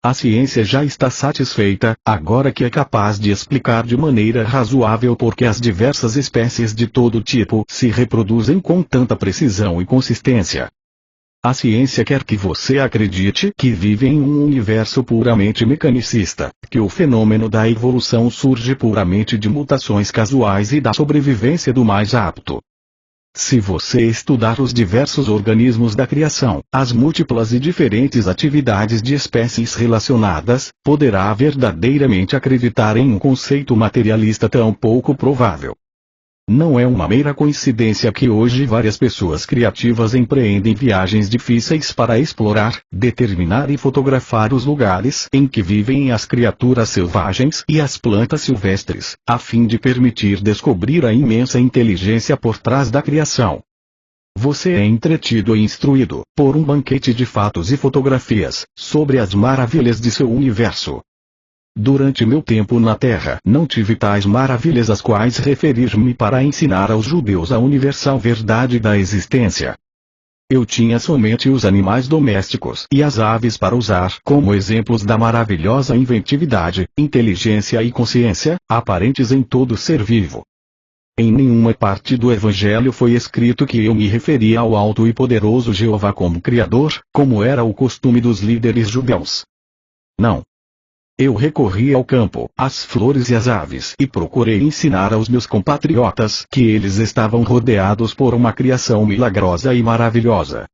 A ciência já está satisfeita, agora que é capaz de explicar de maneira razoável por que as diversas espécies de todo tipo se reproduzem com tanta precisão e consistência. A ciência quer que você acredite que vive em um universo puramente mecanicista, que o fenômeno da evolução surge puramente de mutações casuais e da sobrevivência do mais apto. Se você estudar os diversos organismos da criação, as múltiplas e diferentes atividades de espécies relacionadas, poderá verdadeiramente acreditar em um conceito materialista tão pouco provável. Não é uma mera coincidência que hoje várias pessoas criativas empreendem viagens difíceis para explorar, determinar e fotografar os lugares em que vivem as criaturas selvagens e as plantas silvestres, a fim de permitir descobrir a imensa inteligência por trás da criação. Você é entretido e instruído, por um banquete de fatos e fotografias, sobre as maravilhas de seu universo. Durante meu tempo na Terra, não tive tais maravilhas às quais referir-me para ensinar aos judeus a universal verdade da existência. Eu tinha somente os animais domésticos e as aves para usar como exemplos da maravilhosa inventividade, inteligência e consciência, aparentes em todo ser vivo. Em nenhuma parte do Evangelho foi escrito que eu me referia ao alto e poderoso Jeová como Criador, como era o costume dos líderes judeus. Não. Eu recorri ao campo, às flores e às aves e procurei ensinar aos meus compatriotas que eles estavam rodeados por uma criação milagrosa e maravilhosa.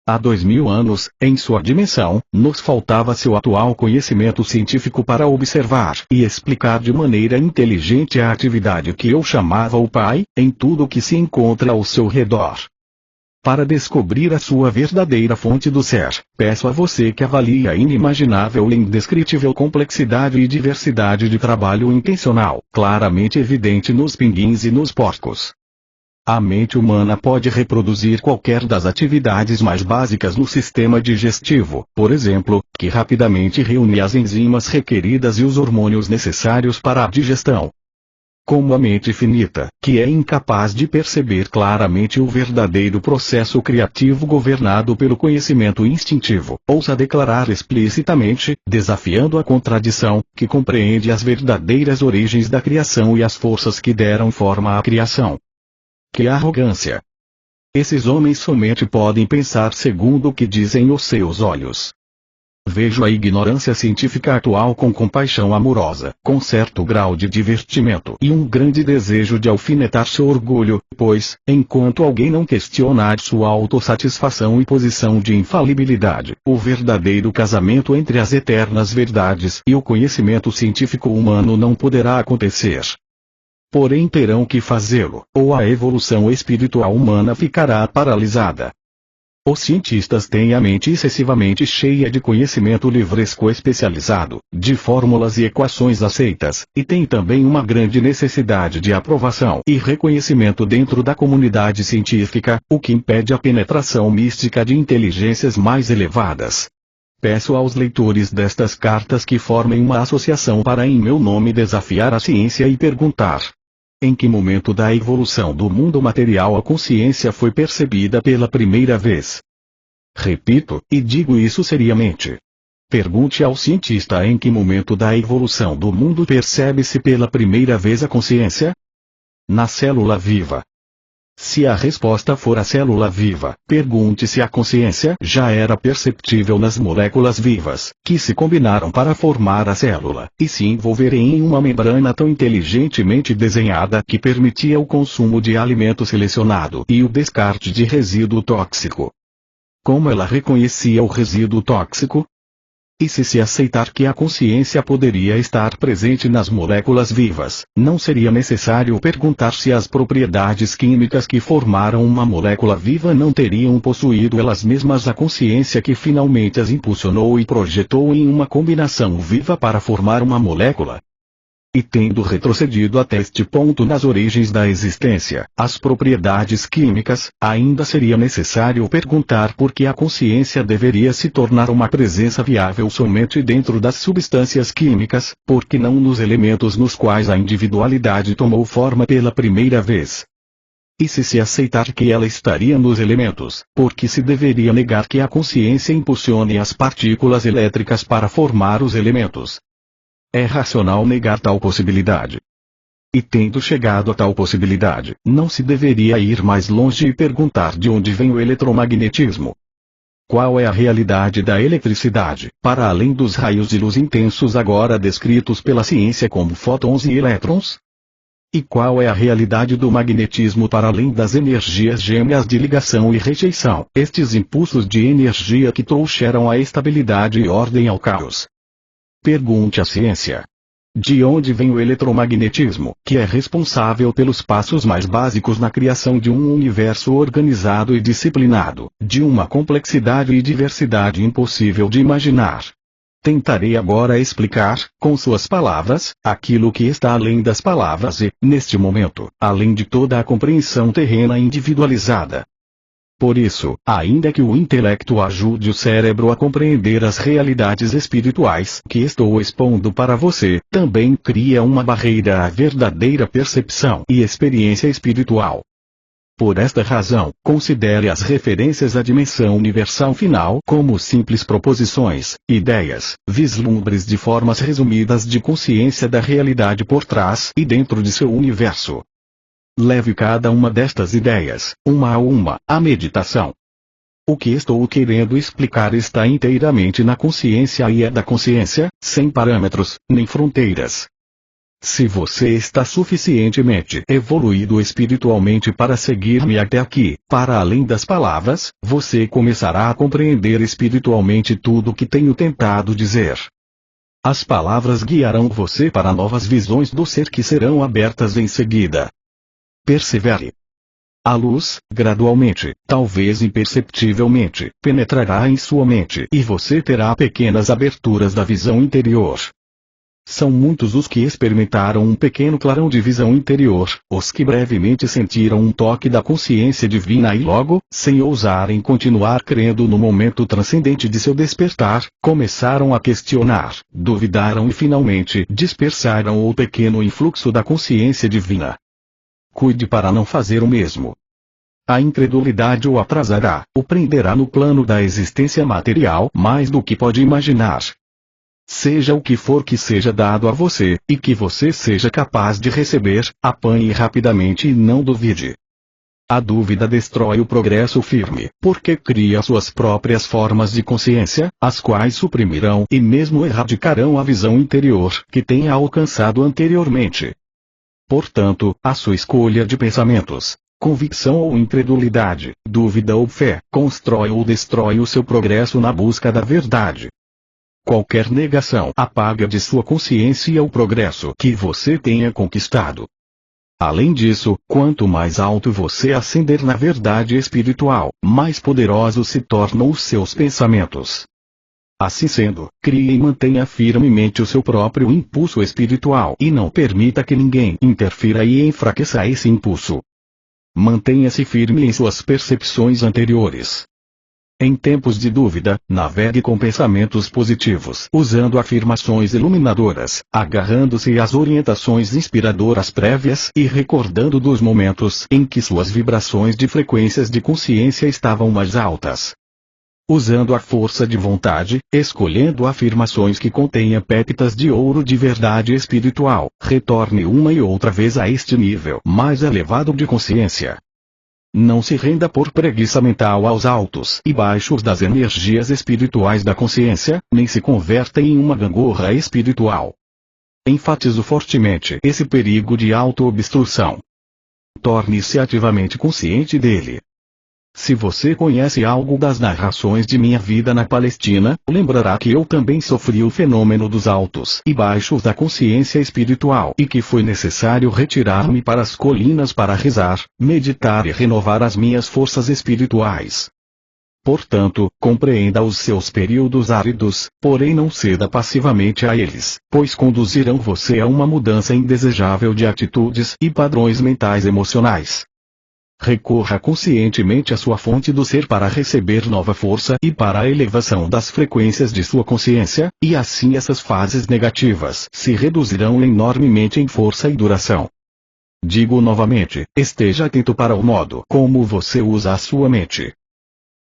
Há 2000 anos, em sua dimensão, nos faltava seu atual conhecimento científico para observar e explicar de maneira inteligente a atividade que eu chamava o Pai, em tudo o que se encontra ao seu redor. Para descobrir a sua verdadeira fonte do ser, peço a você que avalie a inimaginável e indescritível complexidade e diversidade de trabalho intencional, claramente evidente nos pinguins e nos porcos. A mente humana pode reproduzir qualquer das atividades mais básicas no sistema digestivo, por exemplo, que rapidamente reúne as enzimas requeridas e os hormônios necessários para a digestão. Como a mente finita, que é incapaz de perceber claramente o verdadeiro processo criativo governado pelo conhecimento instintivo, ousa declarar explicitamente, desafiando a contradição, que compreende as verdadeiras origens da criação e as forças que deram forma à criação. Que arrogância! Esses homens somente podem pensar segundo o que dizem os seus olhos. Vejo a ignorância científica atual com compaixão amorosa, com certo grau de divertimento e um grande desejo de alfinetar seu orgulho, pois, enquanto alguém não questionar sua autossatisfação e posição de infalibilidade, o verdadeiro casamento entre as eternas verdades e o conhecimento científico humano não poderá acontecer. Porém terão que fazê-lo, ou a evolução espiritual humana ficará paralisada. Os cientistas têm a mente excessivamente cheia de conhecimento livresco especializado, de fórmulas e equações aceitas, e têm também uma grande necessidade de aprovação e reconhecimento dentro da comunidade científica, o que impede a penetração mística de inteligências mais elevadas. Peço aos leitores destas cartas que formem uma associação para em meu nome desafiar a ciência e perguntar: em que momento da evolução do mundo material a consciência foi percebida pela primeira vez? Repito, e digo isso seriamente. Pergunte ao cientista em que momento da evolução do mundo percebe-se pela primeira vez a consciência? Na célula viva. Se a resposta for a célula viva, pergunte se a consciência já era perceptível nas moléculas vivas, que se combinaram para formar a célula, e se envolverem em uma membrana tão inteligentemente desenhada que permitia o consumo de alimento selecionado e o descarte de resíduo tóxico. Como ela reconhecia o resíduo tóxico? E se aceitar que a consciência poderia estar presente nas moléculas vivas, não seria necessário perguntar se as propriedades químicas que formaram uma molécula viva não teriam possuído elas mesmas a consciência que finalmente as impulsionou e projetou em uma combinação viva para formar uma molécula. E tendo retrocedido até este ponto nas origens da existência, as propriedades químicas, ainda seria necessário perguntar por que a consciência deveria se tornar uma presença viável somente dentro das substâncias químicas, porque não nos elementos nos quais a individualidade tomou forma pela primeira vez. E se aceitar que ela estaria nos elementos, por que se deveria negar que a consciência impulsione as partículas elétricas para formar os elementos? É racional negar tal possibilidade. E tendo chegado a tal possibilidade, não se deveria ir mais longe e perguntar de onde vem o eletromagnetismo. Qual é a realidade da eletricidade, para além dos raios de luz intensos agora descritos pela ciência como fótons e elétrons? E qual é a realidade do magnetismo para além das energias gêmeas de ligação e rejeição, estes impulsos de energia que trouxeram a estabilidade e ordem ao caos? Pergunte à ciência. De onde vem o eletromagnetismo, que é responsável pelos passos mais básicos na criação de um universo organizado e disciplinado, de uma complexidade e diversidade impossível de imaginar? Tentarei agora explicar, com suas palavras, aquilo que está além das palavras e, neste momento, além de toda a compreensão terrena individualizada. Por isso, ainda que o intelecto ajude o cérebro a compreender as realidades espirituais que estou expondo para você, também cria uma barreira à verdadeira percepção e experiência espiritual. Por esta razão, considere as referências à dimensão universal final como simples proposições, ideias, vislumbres de formas resumidas de consciência da realidade por trás e dentro de seu universo. Leve cada uma destas ideias, uma a uma, à meditação. O que estou querendo explicar está inteiramente na consciência e é da consciência, sem parâmetros, nem fronteiras. Se você está suficientemente evoluído espiritualmente para seguir-me até aqui, para além das palavras, você começará a compreender espiritualmente tudo o que tenho tentado dizer. As palavras guiarão você para novas visões do ser que serão abertas em seguida. Persevere. A luz, gradualmente, talvez imperceptivelmente, penetrará em sua mente e você terá pequenas aberturas da visão interior. São muitos os que experimentaram um pequeno clarão de visão interior, os que brevemente sentiram um toque da consciência divina e logo, sem ousarem continuar crendo no momento transcendente de seu despertar, começaram a questionar, duvidaram e finalmente dispersaram o pequeno influxo da consciência divina. Cuide para não fazer o mesmo. A incredulidade o atrasará, o prenderá no plano da existência material mais do que pode imaginar. Seja o que for que seja dado a você, e que você seja capaz de receber, apanhe rapidamente e não duvide. A dúvida destrói o progresso firme, porque cria suas próprias formas de consciência, as quais suprimirão e mesmo erradicarão a visão interior que tenha alcançado anteriormente. Portanto, a sua escolha de pensamentos, convicção ou incredulidade, dúvida ou fé, constrói ou destrói o seu progresso na busca da verdade. Qualquer negação apaga de sua consciência o progresso que você tenha conquistado. Além disso, quanto mais alto você ascender na verdade espiritual, mais poderosos se tornam os seus pensamentos. Assim sendo, crie e mantenha firmemente o seu próprio impulso espiritual e não permita que ninguém interfira e enfraqueça esse impulso. Mantenha-se firme em suas percepções anteriores. Em tempos de dúvida, navegue com pensamentos positivos, usando afirmações iluminadoras, agarrando-se às orientações inspiradoras prévias e recordando dos momentos em que suas vibrações de frequências de consciência estavam mais altas. Usando a força de vontade, escolhendo afirmações que contenham pépitas de ouro de verdade espiritual, retorne uma e outra vez a este nível mais elevado de consciência. Não se renda por preguiça mental aos altos e baixos das energias espirituais da consciência, nem se converta em uma gangorra espiritual. Enfatizo fortemente esse perigo de auto-obstrução. Torne-se ativamente consciente dele. Se você conhece algo das narrações de minha vida na Palestina, lembrará que eu também sofri o fenômeno dos altos e baixos da consciência espiritual e que foi necessário retirar-me para as colinas para rezar, meditar e renovar as minhas forças espirituais. Portanto, compreenda os seus períodos áridos, porém não ceda passivamente a eles, pois conduzirão você a uma mudança indesejável de atitudes e padrões mentais emocionais. Recorra conscientemente à sua fonte do ser para receber nova força e para a elevação das frequências de sua consciência, e assim essas fases negativas se reduzirão enormemente em força e duração. Digo novamente, esteja atento para o modo como você usa a sua mente.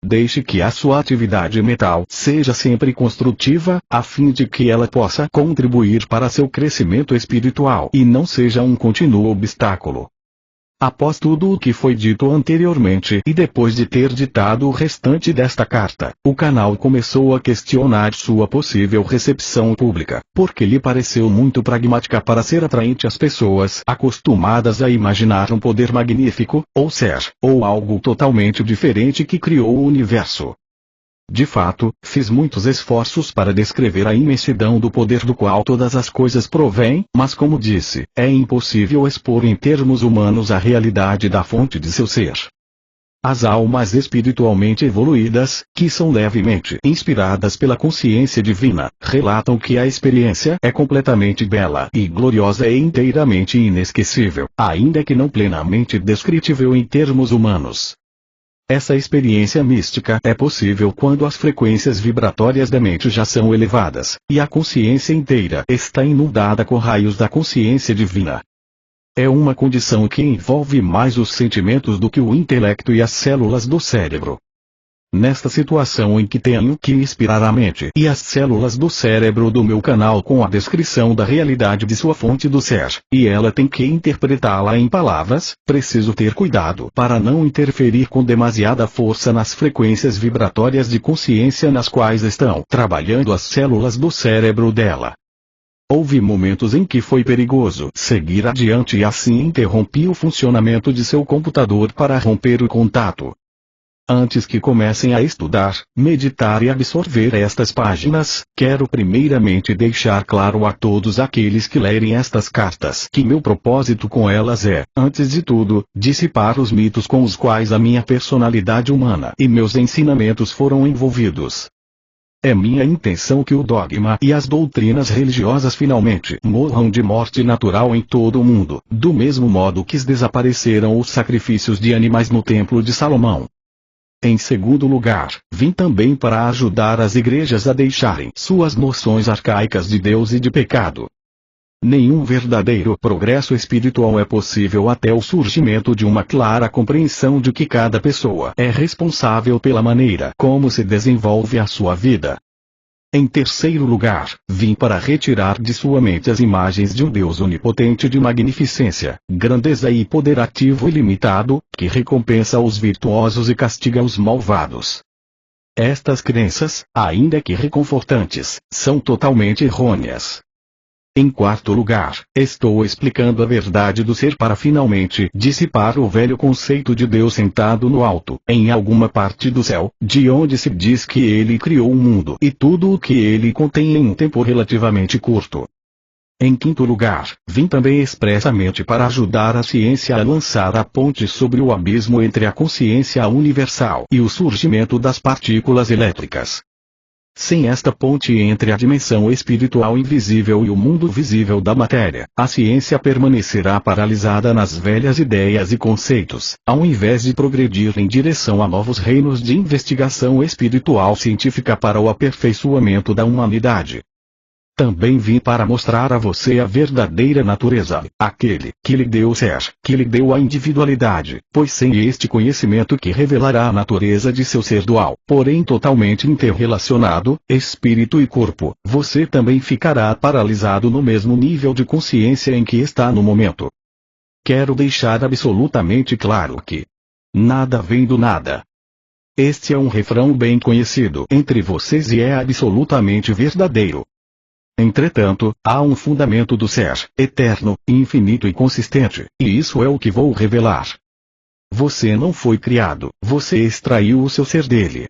Deixe que a sua atividade mental seja sempre construtiva, a fim de que ela possa contribuir para seu crescimento espiritual e não seja um contínuo obstáculo. Após tudo o que foi dito anteriormente e depois de ter ditado o restante desta carta, o canal começou a questionar sua possível recepção pública, porque lhe pareceu muito pragmática para ser atraente às pessoas acostumadas a imaginar um poder magnífico, ou ser, ou algo totalmente diferente que criou o universo. De fato, fiz muitos esforços para descrever a imensidão do poder do qual todas as coisas provêm, mas como disse, é impossível expor em termos humanos a realidade da fonte de seu ser. As almas espiritualmente evoluídas, que são levemente inspiradas pela consciência divina, relatam que a experiência é completamente bela e gloriosa e inteiramente inesquecível, ainda que não plenamente descritível em termos humanos. Essa experiência mística é possível quando as frequências vibratórias da mente já são elevadas, e a consciência inteira está inundada com raios da consciência divina. É uma condição que envolve mais os sentimentos do que o intelecto e as células do cérebro. Nesta situação em que tenho que inspirar a mente e as células do cérebro do meu canal com a descrição da realidade de sua fonte do ser, e ela tem que interpretá-la em palavras, preciso ter cuidado para não interferir com demasiada força nas frequências vibratórias de consciência nas quais estão trabalhando as células do cérebro dela. Houve momentos em que foi perigoso seguir adiante e assim interrompi o funcionamento de seu computador para romper o contato. Antes que comecem a estudar, meditar e absorver estas páginas, quero primeiramente deixar claro a todos aqueles que lerem estas cartas que meu propósito com elas é, antes de tudo, dissipar os mitos com os quais a minha personalidade humana e meus ensinamentos foram envolvidos. É minha intenção que o dogma e as doutrinas religiosas finalmente morram de morte natural em todo o mundo, do mesmo modo que desapareceram os sacrifícios de animais no Templo de Salomão. Em segundo lugar, vim também para ajudar as igrejas a deixarem suas noções arcaicas de Deus e de pecado. Nenhum verdadeiro progresso espiritual é possível até o surgimento de uma clara compreensão de que cada pessoa é responsável pela maneira como se desenvolve a sua vida. Em terceiro lugar, vim para retirar de sua mente as imagens de um Deus onipotente de magnificência, grandeza e poder ativo e ilimitado, que recompensa os virtuosos e castiga os malvados. Estas crenças, ainda que reconfortantes, são totalmente errôneas. Em quarto lugar, estou explicando a verdade do ser para finalmente dissipar o velho conceito de Deus sentado no alto, em alguma parte do céu, de onde se diz que ele criou o mundo e tudo o que ele contém em um tempo relativamente curto. Em quinto lugar, vim também expressamente para ajudar a ciência a lançar a ponte sobre o abismo entre a consciência universal e o surgimento das partículas elétricas. Sem esta ponte entre a dimensão espiritual invisível e o mundo visível da matéria, a ciência permanecerá paralisada nas velhas ideias e conceitos, ao invés de progredir em direção a novos reinos de investigação espiritual científica para o aperfeiçoamento da humanidade. Também vim para mostrar a você a verdadeira natureza, aquele que lhe deu o ser, que lhe deu a individualidade, pois sem este conhecimento que revelará a natureza de seu ser dual, porém totalmente interrelacionado, espírito e corpo, você também ficará paralisado no mesmo nível de consciência em que está no momento. Quero deixar absolutamente claro que nada vem do nada. Este é um refrão bem conhecido entre vocês e é absolutamente verdadeiro. Entretanto, há um fundamento do ser, eterno, infinito e consistente, e isso é o que vou revelar. Você não foi criado, você extraiu o seu ser dele.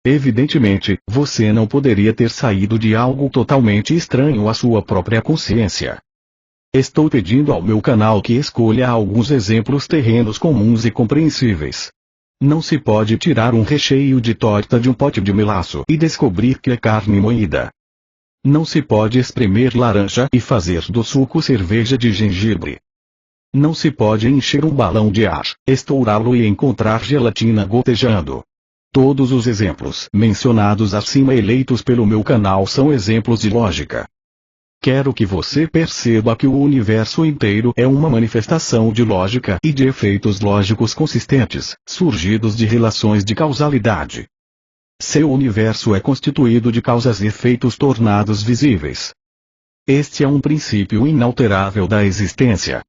Evidentemente, você não poderia ter saído de algo totalmente estranho à sua própria consciência. Estou pedindo ao meu canal que escolha alguns exemplos terrenos comuns e compreensíveis. Não se pode tirar um recheio de torta de um pote de melaço e descobrir que é carne moída. Não se pode espremer laranja e fazer do suco cerveja de gengibre. Não se pode encher um balão de ar, estourá-lo e encontrar gelatina gotejando. Todos os exemplos mencionados acima eleitos pelo meu canal são exemplos de lógica. Quero que você perceba que o universo inteiro é uma manifestação de lógica e de efeitos lógicos consistentes, surgidos de relações de causalidade. Seu universo é constituído de causas e efeitos tornados visíveis. Este é um princípio inalterável da existência.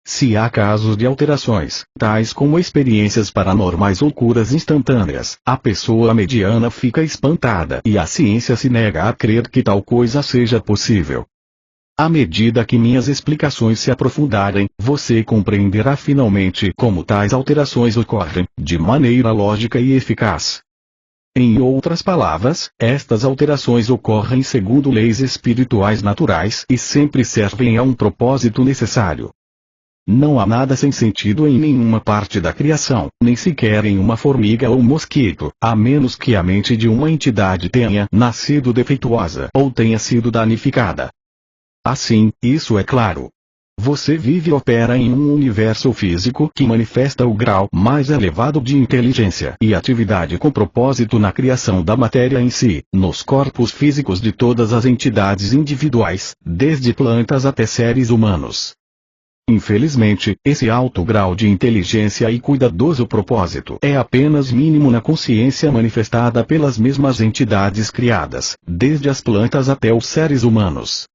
Se há casos de alterações, tais como experiências paranormais ou curas instantâneas, a pessoa mediana fica espantada e a ciência se nega a crer que tal coisa seja possível. À medida que minhas explicações se aprofundarem, você compreenderá finalmente como tais alterações ocorrem, de maneira lógica e eficaz. Em outras palavras, estas alterações ocorrem segundo leis espirituais naturais e sempre servem a um propósito necessário. Não há nada sem sentido em nenhuma parte da criação, nem sequer em uma formiga ou mosquito, a menos que a mente de uma entidade tenha nascido defeituosa ou tenha sido danificada. Assim, isso é claro. Você vive e opera em um universo físico que manifesta o grau mais elevado de inteligência e atividade com propósito na criação da matéria em si, nos corpos físicos de todas as entidades individuais, desde plantas até seres humanos. Infelizmente, esse alto grau de inteligência e cuidadoso propósito é apenas mínimo na consciência manifestada pelas mesmas entidades criadas, desde as plantas até os seres humanos.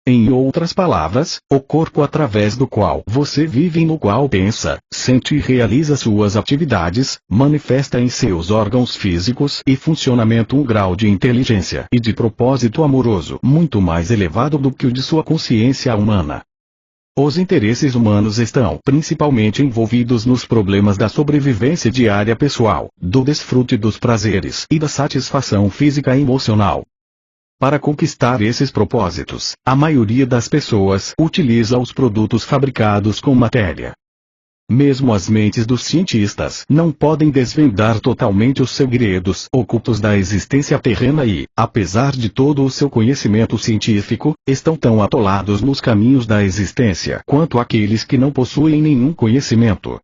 Em outras palavras, o corpo através do qual você vive e no qual pensa, sente e realiza suas atividades, manifesta em seus órgãos físicos e funcionamento um grau de inteligência e de propósito amoroso muito mais elevado do que o de sua consciência humana. Os interesses humanos estão principalmente envolvidos nos problemas da sobrevivência diária pessoal, do desfrute dos prazeres e da satisfação física e emocional. Para conquistar esses propósitos, a maioria das pessoas utiliza os produtos fabricados com matéria. Mesmo as mentes dos cientistas não podem desvendar totalmente os segredos ocultos da existência terrena e, apesar de todo o seu conhecimento científico, estão tão atolados nos caminhos da existência quanto aqueles que não possuem nenhum conhecimento.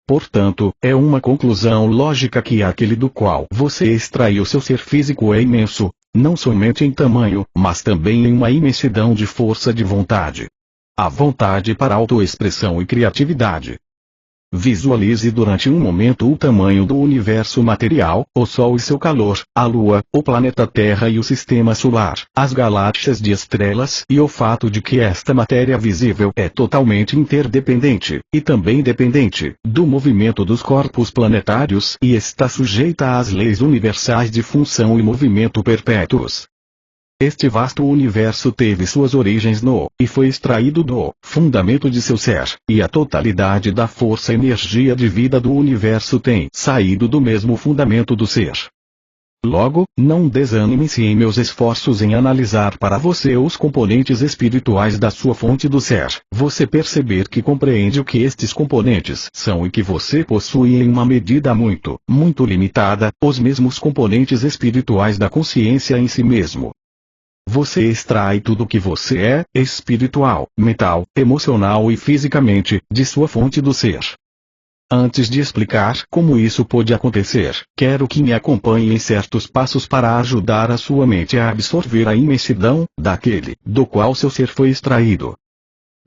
Portanto, é uma conclusão lógica que aquele do qual você extrai o seu ser físico é imenso, não somente em tamanho, mas também em uma imensidão de força de vontade. A vontade para autoexpressão e criatividade. Visualize durante um momento o tamanho do universo material, o Sol e seu calor, a Lua, o planeta Terra e o sistema solar, as galáxias de estrelas e o fato de que esta matéria visível é totalmente interdependente, e também dependente, do movimento dos corpos planetários e está sujeita às leis universais de função e movimento perpétuos. Este vasto universo teve suas origens no, e foi extraído do, fundamento de seu ser, e a totalidade da força e energia de vida do universo tem saído do mesmo fundamento do ser. Logo, não desanime-se em meus esforços em analisar para você os componentes espirituais da sua fonte do ser, você perceber que compreende o que estes componentes são e que você possui em uma medida muito, muito limitada, os mesmos componentes espirituais da consciência em si mesmo. Você extrai tudo o que você é, espiritual, mental, emocional e fisicamente, de sua fonte do ser. Antes de explicar como isso pode acontecer, quero que me acompanhe em certos passos para ajudar a sua mente a absorver a imensidão daquele do qual seu ser foi extraído.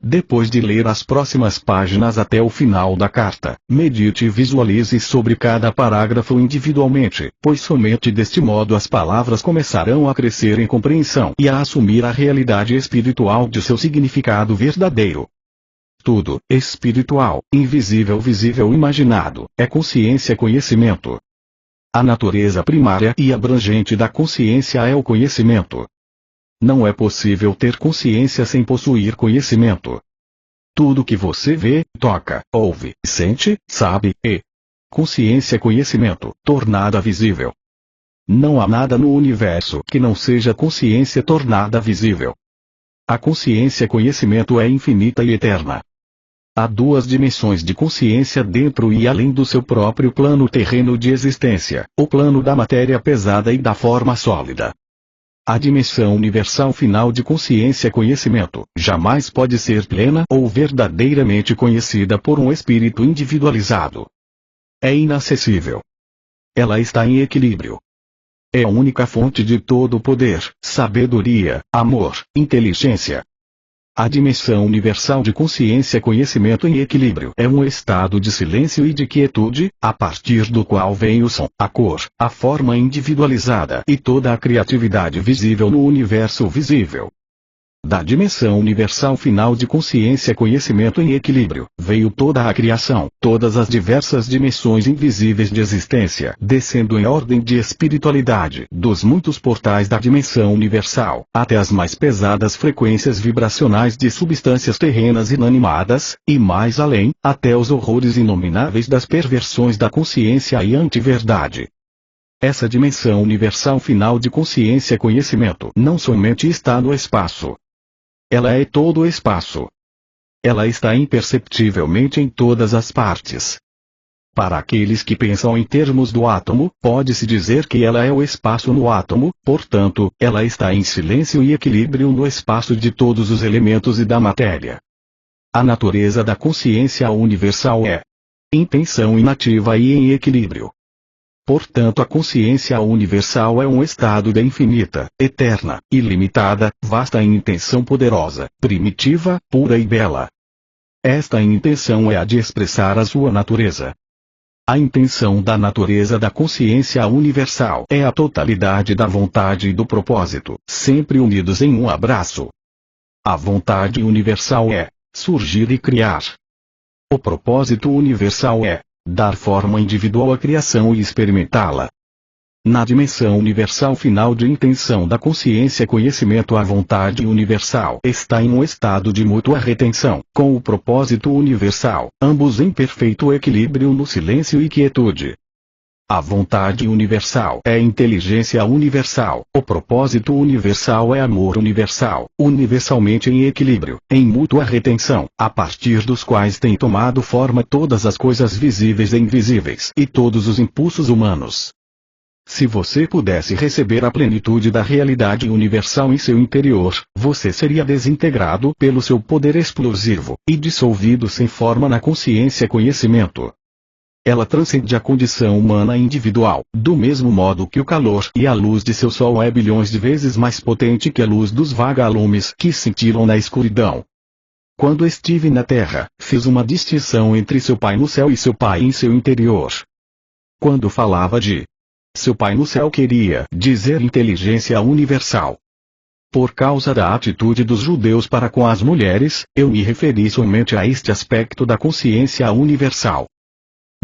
Depois de ler as próximas páginas até o final da carta, medite e visualize sobre cada parágrafo individualmente, pois somente deste modo as palavras começarão a crescer em compreensão e a assumir a realidade espiritual de seu significado verdadeiro. Tudo, espiritual, invisível, visível, imaginado, é consciência-conhecimento. A natureza primária e abrangente da consciência é o conhecimento. Não é possível ter consciência sem possuir conhecimento. Tudo que você vê, toca, ouve, sente, sabe, é consciência, conhecimento, tornada visível. Não há nada no universo que não seja consciência tornada visível. A consciência, conhecimento é infinita e eterna. Há duas dimensões de consciência dentro e além do seu próprio plano terreno de existência, o plano da matéria pesada e da forma sólida. A dimensão universal final de consciência-conhecimento jamais pode ser plena ou verdadeiramente conhecida por um espírito individualizado. É inacessível. Ela está em equilíbrio. É a única fonte de todo o poder, sabedoria, amor, inteligência. A dimensão universal de consciência-conhecimento em equilíbrio é um estado de silêncio e de quietude, a partir do qual vem o som, a cor, a forma individualizada e toda a criatividade visível no universo visível. Da dimensão universal final de consciência-conhecimento em equilíbrio, veio toda a criação, todas as diversas dimensões invisíveis de existência, descendo em ordem de espiritualidade, dos muitos portais da dimensão universal, até as mais pesadas frequências vibracionais de substâncias terrenas inanimadas, e mais além, até os horrores inomináveis das perversões da consciência e antiverdade. Essa dimensão universal final de consciência-conhecimento não somente está no espaço. Ela é todo o espaço. Ela está imperceptivelmente em todas as partes. Para aqueles que pensam em termos do átomo, pode-se dizer que ela é o espaço no átomo, portanto, ela está em silêncio e equilíbrio no espaço de todos os elementos e da matéria. A natureza da consciência universal é intenção inativa e em equilíbrio. Portanto, a consciência universal é um estado de infinita, eterna, ilimitada, vasta em intenção poderosa, primitiva, pura e bela. Esta intenção é a de expressar a sua natureza. A intenção da natureza da consciência universal é a totalidade da vontade e do propósito, sempre unidos em um abraço. A vontade universal é surgir e criar. O propósito universal é dar forma individual à criação e experimentá-la. Na dimensão universal final de intenção da consciência-conhecimento, a vontade universal está em um estado de mútua retenção, com o propósito universal, ambos em perfeito equilíbrio no silêncio e quietude. A vontade universal é inteligência universal. O propósito universal é amor universal, universalmente em equilíbrio, em mútua retenção, a partir dos quais têm tomado forma todas as coisas visíveis e invisíveis e todos os impulsos humanos. Se você pudesse receber a plenitude da realidade universal em seu interior, você seria desintegrado pelo seu poder explosivo, e dissolvido sem forma na consciência-conhecimento. Ela transcende a condição humana individual, do mesmo modo que o calor e a luz de seu sol é bilhões de vezes mais potente que a luz dos vagalumes que cintilam na escuridão. Quando estive na Terra, fiz uma distinção entre seu Pai no céu e seu Pai em seu interior. Quando falava de seu Pai no céu, queria dizer inteligência universal. Por causa da atitude dos judeus para com as mulheres, eu me referi somente a este aspecto da consciência universal.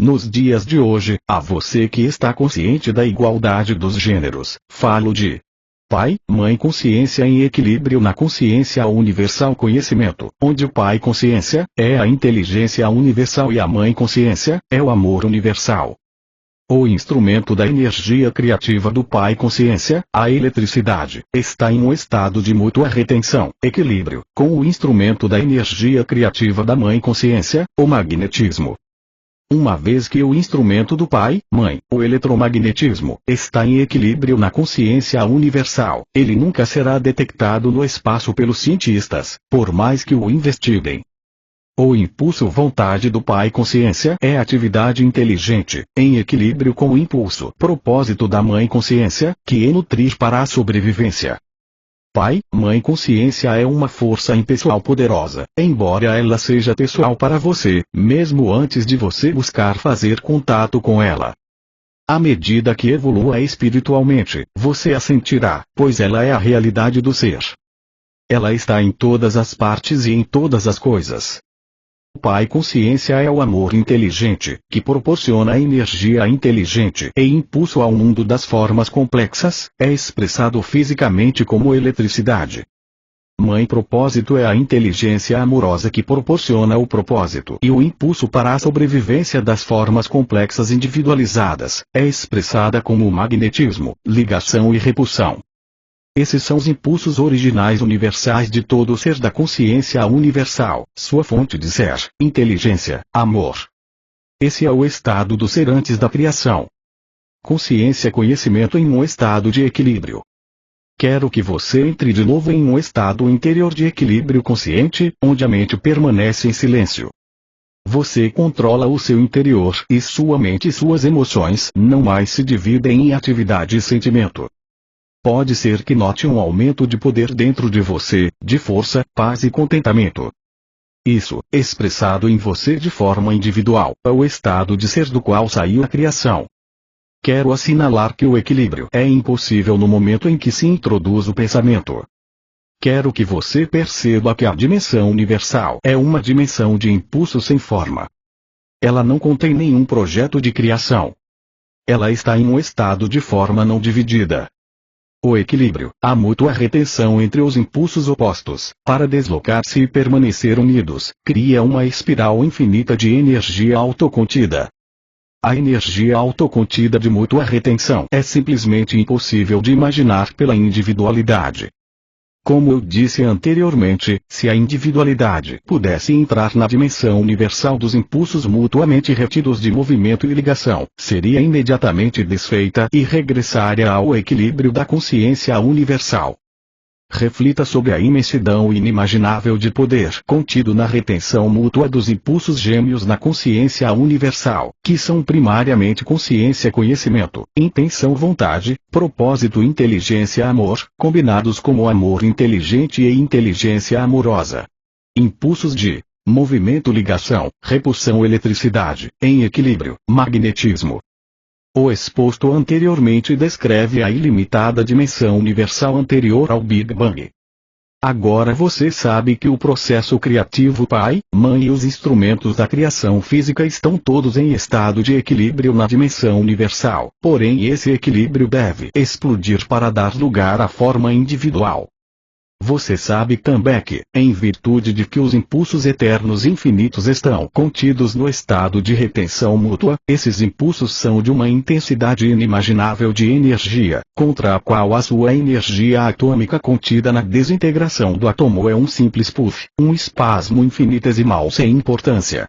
Nos dias de hoje, a você que está consciente da igualdade dos gêneros, falo de Pai, Mãe consciência em equilíbrio na consciência universal conhecimento, onde o Pai consciência é a inteligência universal e a Mãe consciência é o amor universal. O instrumento da energia criativa do Pai consciência, a eletricidade, está em um estado de mútua retenção, equilíbrio, com o instrumento da energia criativa da Mãe consciência, o magnetismo. Uma vez que o instrumento do Pai, Mãe, o eletromagnetismo, está em equilíbrio na consciência universal, ele nunca será detectado no espaço pelos cientistas, por mais que o investiguem. O impulso vontade do Pai consciência é atividade inteligente, em equilíbrio com o impulso propósito da Mãe consciência, que é nutrir para a sobrevivência. Pai, Mãe consciência é uma força impessoal poderosa, embora ela seja pessoal para você, mesmo antes de você buscar fazer contato com ela. À medida que evolua espiritualmente, você a sentirá, pois ela é a realidade do ser. Ela está em todas as partes e em todas as coisas. O Pai consciência é o amor inteligente, que proporciona energia inteligente e impulso ao mundo das formas complexas, é expressado fisicamente como eletricidade. Mãe propósito é a inteligência amorosa que proporciona o propósito e o impulso para a sobrevivência das formas complexas individualizadas, é expressada como magnetismo, ligação e repulsão. Esses são os impulsos originais universais de todo o ser da consciência universal, sua fonte de ser, inteligência, amor. Esse é o estado do ser antes da criação. Consciência conhecimento em um estado de equilíbrio. Quero que você entre de novo em um estado interior de equilíbrio consciente, onde a mente permanece em silêncio. Você controla o seu interior e sua mente e suas emoções não mais se dividem em atividade e sentimento. Pode ser que note um aumento de poder dentro de você, de força, paz e contentamento. Isso, expressado em você de forma individual, é o estado de ser do qual saiu a criação. Quero assinalar que o equilíbrio é impossível no momento em que se introduz o pensamento. Quero que você perceba que a dimensão universal é uma dimensão de impulso sem forma. Ela não contém nenhum projeto de criação. Ela está em um estado de forma não dividida. O equilíbrio, a mútua retenção entre os impulsos opostos, para deslocar-se e permanecer unidos, cria uma espiral infinita de energia autocontida. A energia autocontida de mútua retenção é simplesmente impossível de imaginar pela individualidade. Como eu disse anteriormente, se a individualidade pudesse entrar na dimensão universal dos impulsos mutuamente retidos de movimento e ligação, seria imediatamente desfeita e regressaria ao equilíbrio da consciência universal. Reflita sobre a imensidão inimaginável de poder contido na retenção mútua dos impulsos gêmeos na consciência universal, que são primariamente consciência-conhecimento, intenção-vontade, propósito inteligência-amor, combinados como amor inteligente e inteligência amorosa. Impulsos de movimento-ligação, repulsão-eletricidade, em equilíbrio, magnetismo. O exposto anteriormente descreve a ilimitada dimensão universal anterior ao Big Bang. Agora você sabe que o processo criativo Pai, Mãe e os instrumentos da criação física estão todos em estado de equilíbrio na dimensão universal, porém esse equilíbrio deve explodir para dar lugar à forma individual. Você sabe também que, em virtude de que os impulsos eternos infinitos estão contidos no estado de retenção mútua, esses impulsos são de uma intensidade inimaginável de energia, contra a qual a sua energia atômica contida na desintegração do átomo é um simples puff, um espasmo infinitesimal sem importância.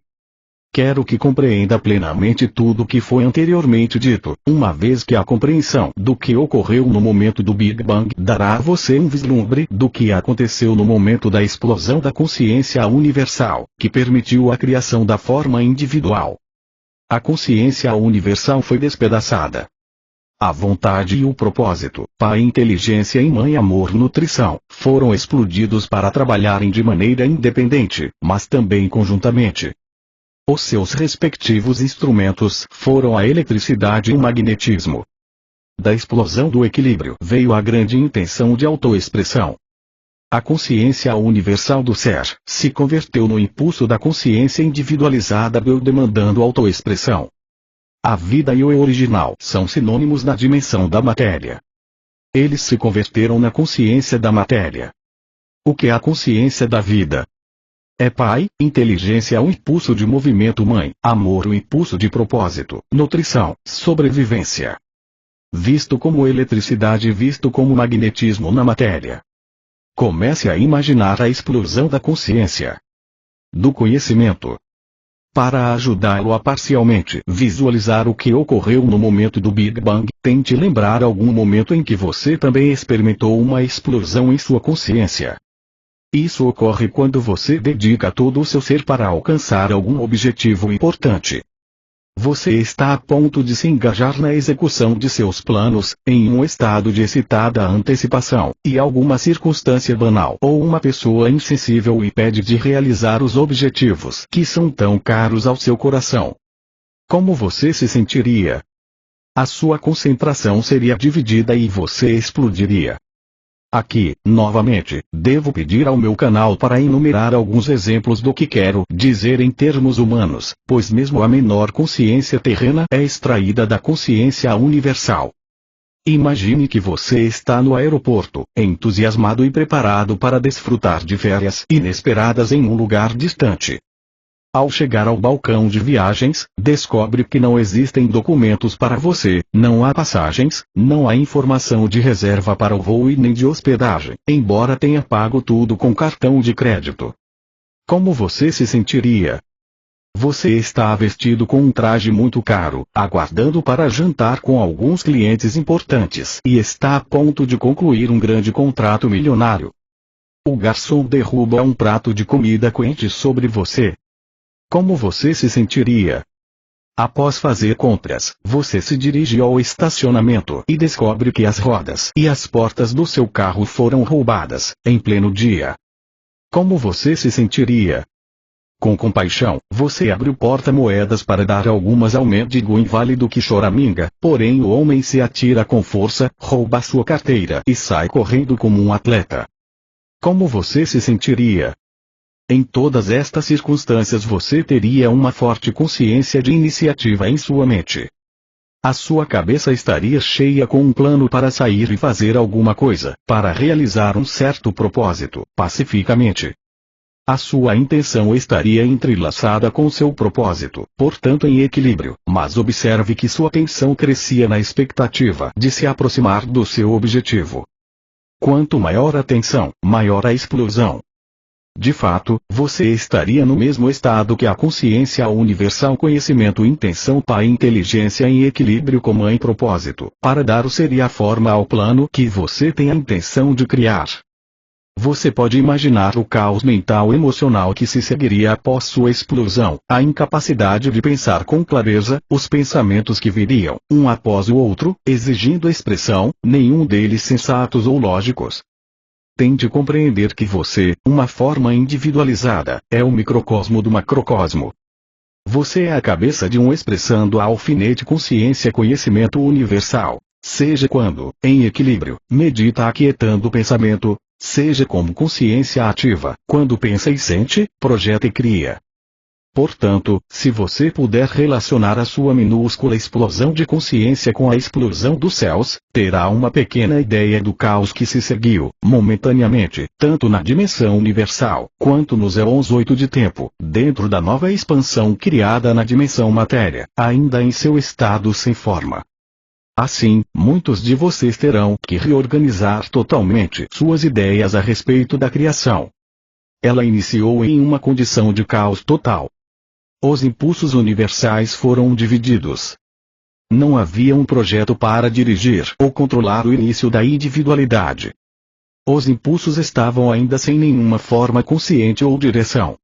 Quero que compreenda plenamente tudo o que foi anteriormente dito, uma vez que a compreensão do que ocorreu no momento do Big Bang dará a você um vislumbre do que aconteceu no momento da explosão da consciência universal, que permitiu a criação da forma individual. A consciência universal foi despedaçada. A vontade e o propósito, Pai inteligência e Mãe amor nutrição, foram explodidos para trabalharem de maneira independente, mas também conjuntamente. Os seus respectivos instrumentos foram a eletricidade e o magnetismo. Da explosão do equilíbrio veio a grande intenção de autoexpressão. A consciência universal do ser se converteu no impulso da consciência individualizada demandando autoexpressão. A vida e o eu original são sinônimos na dimensão da matéria. Eles se converteram na consciência da matéria. O que é a consciência da vida? É Pai, inteligência o impulso de movimento Mãe, amor o impulso de propósito, nutrição, sobrevivência. Visto como eletricidade visto como magnetismo na matéria. Comece a imaginar a explosão da consciência. Do conhecimento. Para ajudá-lo a parcialmente visualizar o que ocorreu no momento do Big Bang, tente lembrar algum momento em que você também experimentou uma explosão em sua consciência. Isso ocorre quando você dedica todo o seu ser para alcançar algum objetivo importante. Você está a ponto de se engajar na execução de seus planos, em um estado de excitada antecipação, e alguma circunstância banal ou uma pessoa insensível o impede de realizar os objetivos que são tão caros ao seu coração. Como você se sentiria? A sua concentração seria dividida e você explodiria. Aqui, novamente, devo pedir ao meu canal para enumerar alguns exemplos do que quero dizer em termos humanos, pois mesmo a menor consciência terrena é extraída da consciência universal. Imagine que você está no aeroporto, entusiasmado e preparado para desfrutar de férias inesperadas em um lugar distante. Ao chegar ao balcão de viagens, descobre que não existem documentos para você, não há passagens, não há informação de reserva para o voo e nem de hospedagem, embora tenha pago tudo com cartão de crédito. Como você se sentiria? Você está vestido com um traje muito caro, aguardando para jantar com alguns clientes importantes e está a ponto de concluir um grande contrato milionário. O garçom derruba um prato de comida quente sobre você. Como você se sentiria? Após fazer compras, você se dirige ao estacionamento e descobre que as rodas e as portas do seu carro foram roubadas, em pleno dia. Como você se sentiria? Com compaixão, você abre o porta-moedas para dar algumas ao mendigo inválido que choraminga, porém o homem se atira com força, rouba sua carteira e sai correndo como um atleta. Como você se sentiria? Em todas estas circunstâncias você teria uma forte consciência de iniciativa em sua mente. A sua cabeça estaria cheia com um plano para sair e fazer alguma coisa, para realizar um certo propósito, pacificamente. A sua intenção estaria entrelaçada com seu propósito, portanto em equilíbrio, mas observe que sua tensão crescia na expectativa de se aproximar do seu objetivo. Quanto maior a tensão, maior a explosão. De fato, você estaria no mesmo estado que a consciência universal conhecimento intenção Pai inteligência em equilíbrio com Mãe propósito, para dar o ser e a forma ao plano que você tem a intenção de criar. Você pode imaginar o caos mental emocional que se seguiria após sua explosão, a incapacidade de pensar com clareza, os pensamentos que viriam, um após o outro, exigindo expressão, nenhum deles sensatos ou lógicos. Tente compreender que você, uma forma individualizada, é o microcosmo do macrocosmo. Você é a cabeça de um expressando a alfinete consciência conhecimento universal, seja quando, em equilíbrio, medita aquietando o pensamento, seja como consciência ativa, quando pensa e sente, projeta e cria. Portanto, se você puder relacionar a sua minúscula explosão de consciência com a explosão dos céus, terá uma pequena ideia do caos que se seguiu, momentaneamente, tanto na dimensão universal, quanto nos éons 8 de tempo, dentro da nova expansão criada na dimensão matéria, ainda em seu estado sem forma. Assim, muitos de vocês terão que reorganizar totalmente suas ideias a respeito da criação. Ela iniciou em uma condição de caos total. Os impulsos universais foram divididos. Não havia um projeto para dirigir ou controlar o início da individualidade. Os impulsos estavam ainda sem nenhuma forma consciente ou direção.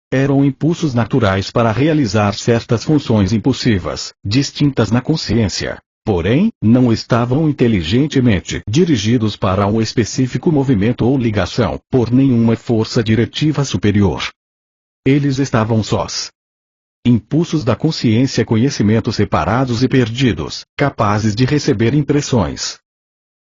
Eram impulsos naturais para realizar certas funções impulsivas, distintas na consciência. Porém, não estavam inteligentemente dirigidos para um específico movimento ou ligação, por nenhuma força diretiva superior. Eles estavam sós. Impulsos da consciência, conhecimento separados e perdidos, capazes de receber impressões.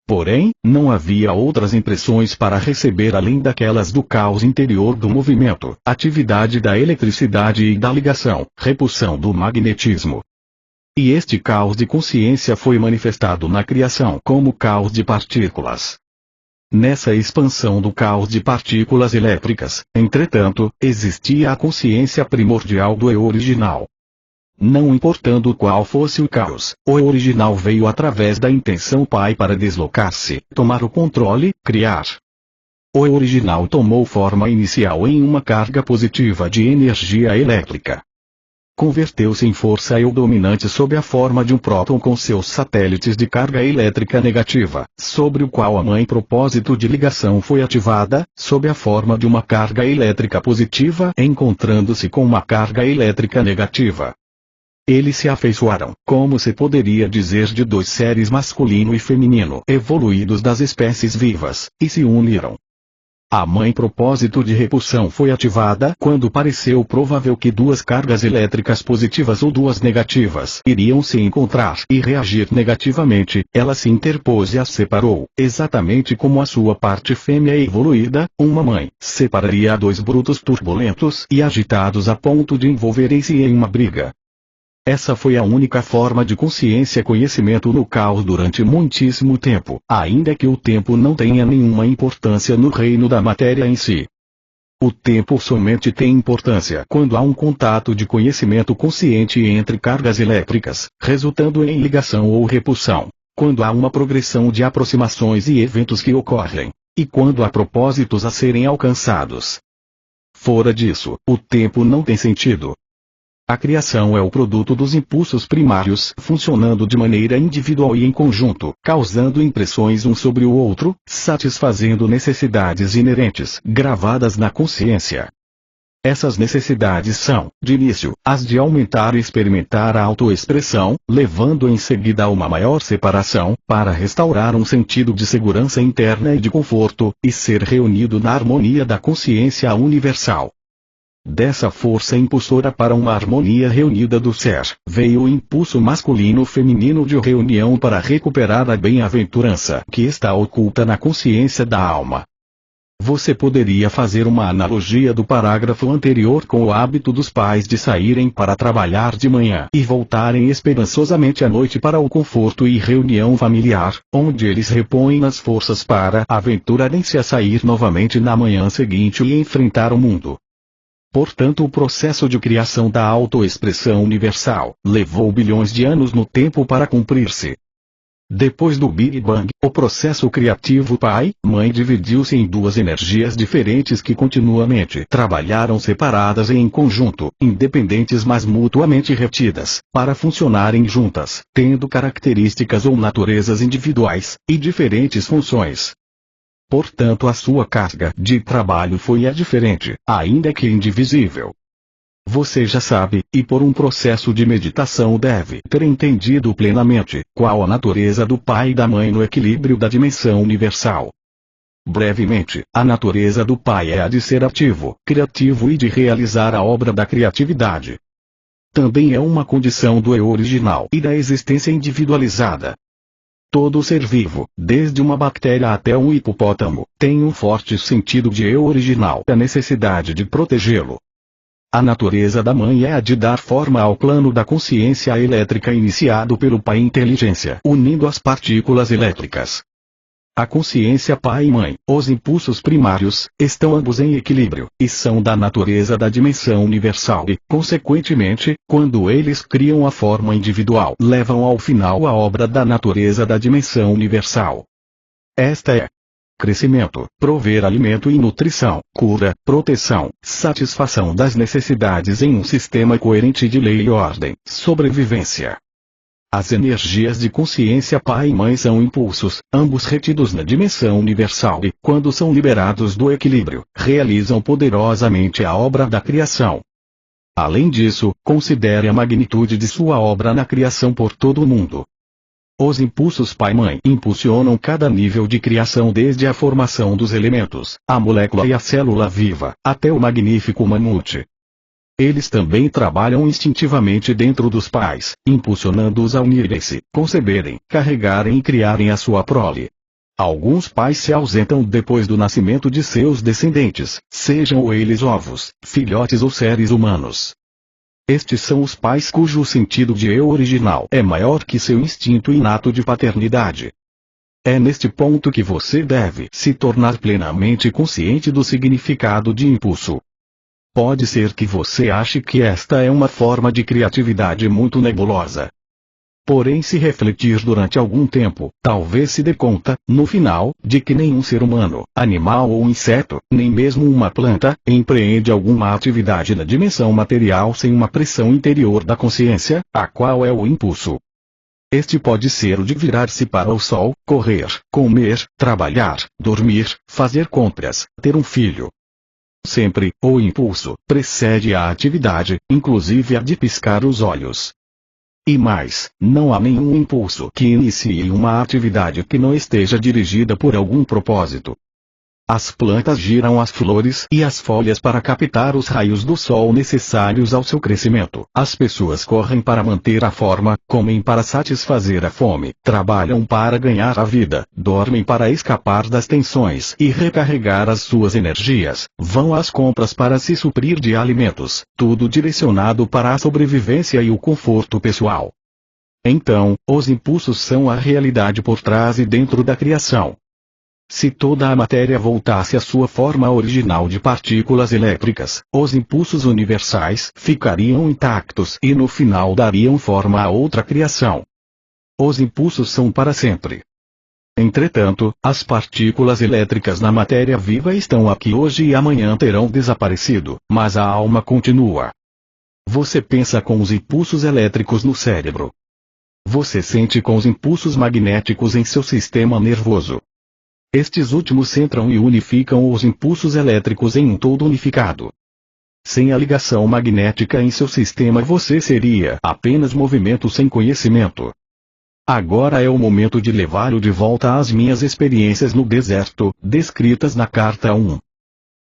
Porém, não havia outras impressões para receber além daquelas do caos interior do movimento, atividade da eletricidade e da ligação, repulsão do magnetismo. E este caos de consciência foi manifestado na criação como caos de partículas. Nessa expansão do caos de partículas elétricas, entretanto, existia a consciência primordial do eu original. Não importando qual fosse o caos, o eu original veio através da intenção Pai para deslocar-se, tomar o controle, criar. O eu original tomou forma inicial em uma carga positiva de energia elétrica. Converteu-se em força eu dominante sob a forma de um próton com seus satélites de carga elétrica negativa, sobre o qual a mãe propósito de ligação foi ativada, sob a forma de uma carga elétrica positiva encontrando-se com uma carga elétrica negativa. Eles se afeiçoaram, como se poderia dizer, de dois seres masculino e feminino evoluídos das espécies vivas, e se uniram. A mãe propósito de repulsão foi ativada quando pareceu provável que duas cargas elétricas positivas ou duas negativas iriam se encontrar e reagir negativamente. Ela se interpôs e as separou, exatamente como a sua parte fêmea evoluída, uma mãe, separaria dois brutos turbulentos e agitados a ponto de envolverem-se em uma briga. Essa foi a única forma de consciência-conhecimento no caos durante muitíssimo tempo, ainda que o tempo não tenha nenhuma importância no reino da matéria em si. O tempo somente tem importância quando há um contato de conhecimento consciente entre cargas elétricas, resultando em ligação ou repulsão, quando há uma progressão de aproximações e eventos que ocorrem, e quando há propósitos a serem alcançados. Fora disso, o tempo não tem sentido. A criação é o produto dos impulsos primários funcionando de maneira individual e em conjunto, causando impressões um sobre o outro, satisfazendo necessidades inerentes gravadas na consciência. Essas necessidades são, de início, as de aumentar e experimentar a autoexpressão, levando em seguida a uma maior separação, para restaurar um sentido de segurança interna e de conforto, e ser reunido na harmonia da consciência universal. Dessa força impulsora para uma harmonia reunida do ser, veio o impulso masculino-feminino de reunião para recuperar a bem-aventurança que está oculta na consciência da alma. Você poderia fazer uma analogia do parágrafo anterior com o hábito dos pais de saírem para trabalhar de manhã e voltarem esperançosamente à noite para o conforto e reunião familiar, onde eles repõem as forças para aventurarem-se a sair novamente na manhã seguinte e enfrentar o mundo. Portanto, o processo de criação da autoexpressão universal levou bilhões de anos no tempo para cumprir-se. Depois do Big Bang, o processo criativo pai-mãe dividiu-se em duas energias diferentes que continuamente trabalharam separadas e em conjunto, independentes mas mutuamente retidas, para funcionarem juntas, tendo características ou naturezas individuais, e diferentes funções. Portanto, a sua carga de trabalho foi diferente, ainda que indivisível. Você já sabe, e por um processo de meditação deve ter entendido plenamente, qual a natureza do pai e da mãe no equilíbrio da dimensão universal. Brevemente, a natureza do pai é a de ser ativo, criativo e de realizar a obra da criatividade. Também é uma condição do eu original e da existência individualizada. Todo ser vivo, desde uma bactéria até um hipopótamo, tem um forte sentido de eu original e a necessidade de protegê-lo. A natureza da mãe é a de dar forma ao plano da consciência elétrica iniciado pelo Pai Inteligência, unindo as partículas elétricas. A consciência pai e mãe, os impulsos primários, estão ambos em equilíbrio, e são da natureza da dimensão universal e, consequentemente, quando eles criam a forma individual, levam ao final a obra da natureza da dimensão universal. Esta é crescimento, prover alimento e nutrição, cura, proteção, satisfação das necessidades em um sistema coerente de lei e ordem, sobrevivência. As energias de consciência pai e mãe são impulsos, ambos retidos na dimensão universal e, quando são liberados do equilíbrio, realizam poderosamente a obra da criação. Além disso, considere a magnitude de sua obra na criação por todo o mundo. Os impulsos pai-mãe impulsionam cada nível de criação desde a formação dos elementos, a molécula e a célula viva, até o magnífico mamute. Eles também trabalham instintivamente dentro dos pais, impulsionando-os a unirem-se, conceberem, carregarem e criarem a sua prole. Alguns pais se ausentam depois do nascimento de seus descendentes, sejam eles ovos, filhotes ou seres humanos. Estes são os pais cujo sentido de eu original é maior que seu instinto inato de paternidade. É neste ponto que você deve se tornar plenamente consciente do significado de impulso. Pode ser que você ache que esta é uma forma de criatividade muito nebulosa. Porém, se refletir durante algum tempo, talvez se dê conta, no final, de que nenhum ser humano, animal ou inseto, nem mesmo uma planta, empreende alguma atividade na dimensão material sem uma pressão interior da consciência, a qual é o impulso. Este pode ser o de virar-se para o sol, correr, comer, trabalhar, dormir, fazer compras, ter um filho. Sempre, o impulso precede a atividade, inclusive a de piscar os olhos. E mais, não há nenhum impulso que inicie uma atividade que não esteja dirigida por algum propósito. As plantas giram as flores e as folhas para captar os raios do sol necessários ao seu crescimento. As pessoas correm para manter a forma, comem para satisfazer a fome, trabalham para ganhar a vida, dormem para escapar das tensões e recarregar as suas energias, vão às compras para se suprir de alimentos, tudo direcionado para a sobrevivência e o conforto pessoal. Então, os impulsos são a realidade por trás e dentro da criação. Se toda a matéria voltasse à sua forma original de partículas elétricas, os impulsos universais ficariam intactos e no final dariam forma a outra criação. Os impulsos são para sempre. Entretanto, as partículas elétricas na matéria viva estão aqui hoje e amanhã terão desaparecido, mas a alma continua. Você pensa com os impulsos elétricos no cérebro. Você sente com os impulsos magnéticos em seu sistema nervoso. Estes últimos centram e unificam os impulsos elétricos em um todo unificado. Sem a ligação magnética em seu sistema você seria apenas movimento sem conhecimento. Agora é o momento de levá-lo de volta às minhas experiências no deserto, descritas na carta 1.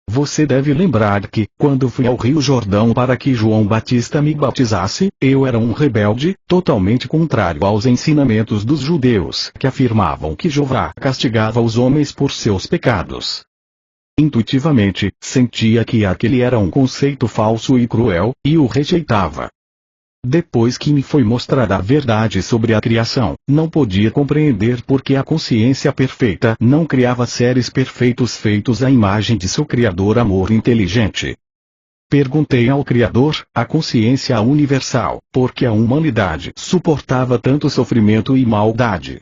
Você deve lembrar que, quando fui ao Rio Jordão para que João Batista me batizasse, eu era um rebelde, totalmente contrário aos ensinamentos dos judeus, que afirmavam que Jeová castigava os homens por seus pecados. Intuitivamente, sentia que aquele era um conceito falso e cruel, e o rejeitava. Depois que me foi mostrada a verdade sobre a criação, não podia compreender por que a consciência perfeita não criava seres perfeitos feitos à imagem de seu Criador amor inteligente. Perguntei ao Criador, a consciência universal, por que a humanidade suportava tanto sofrimento e maldade.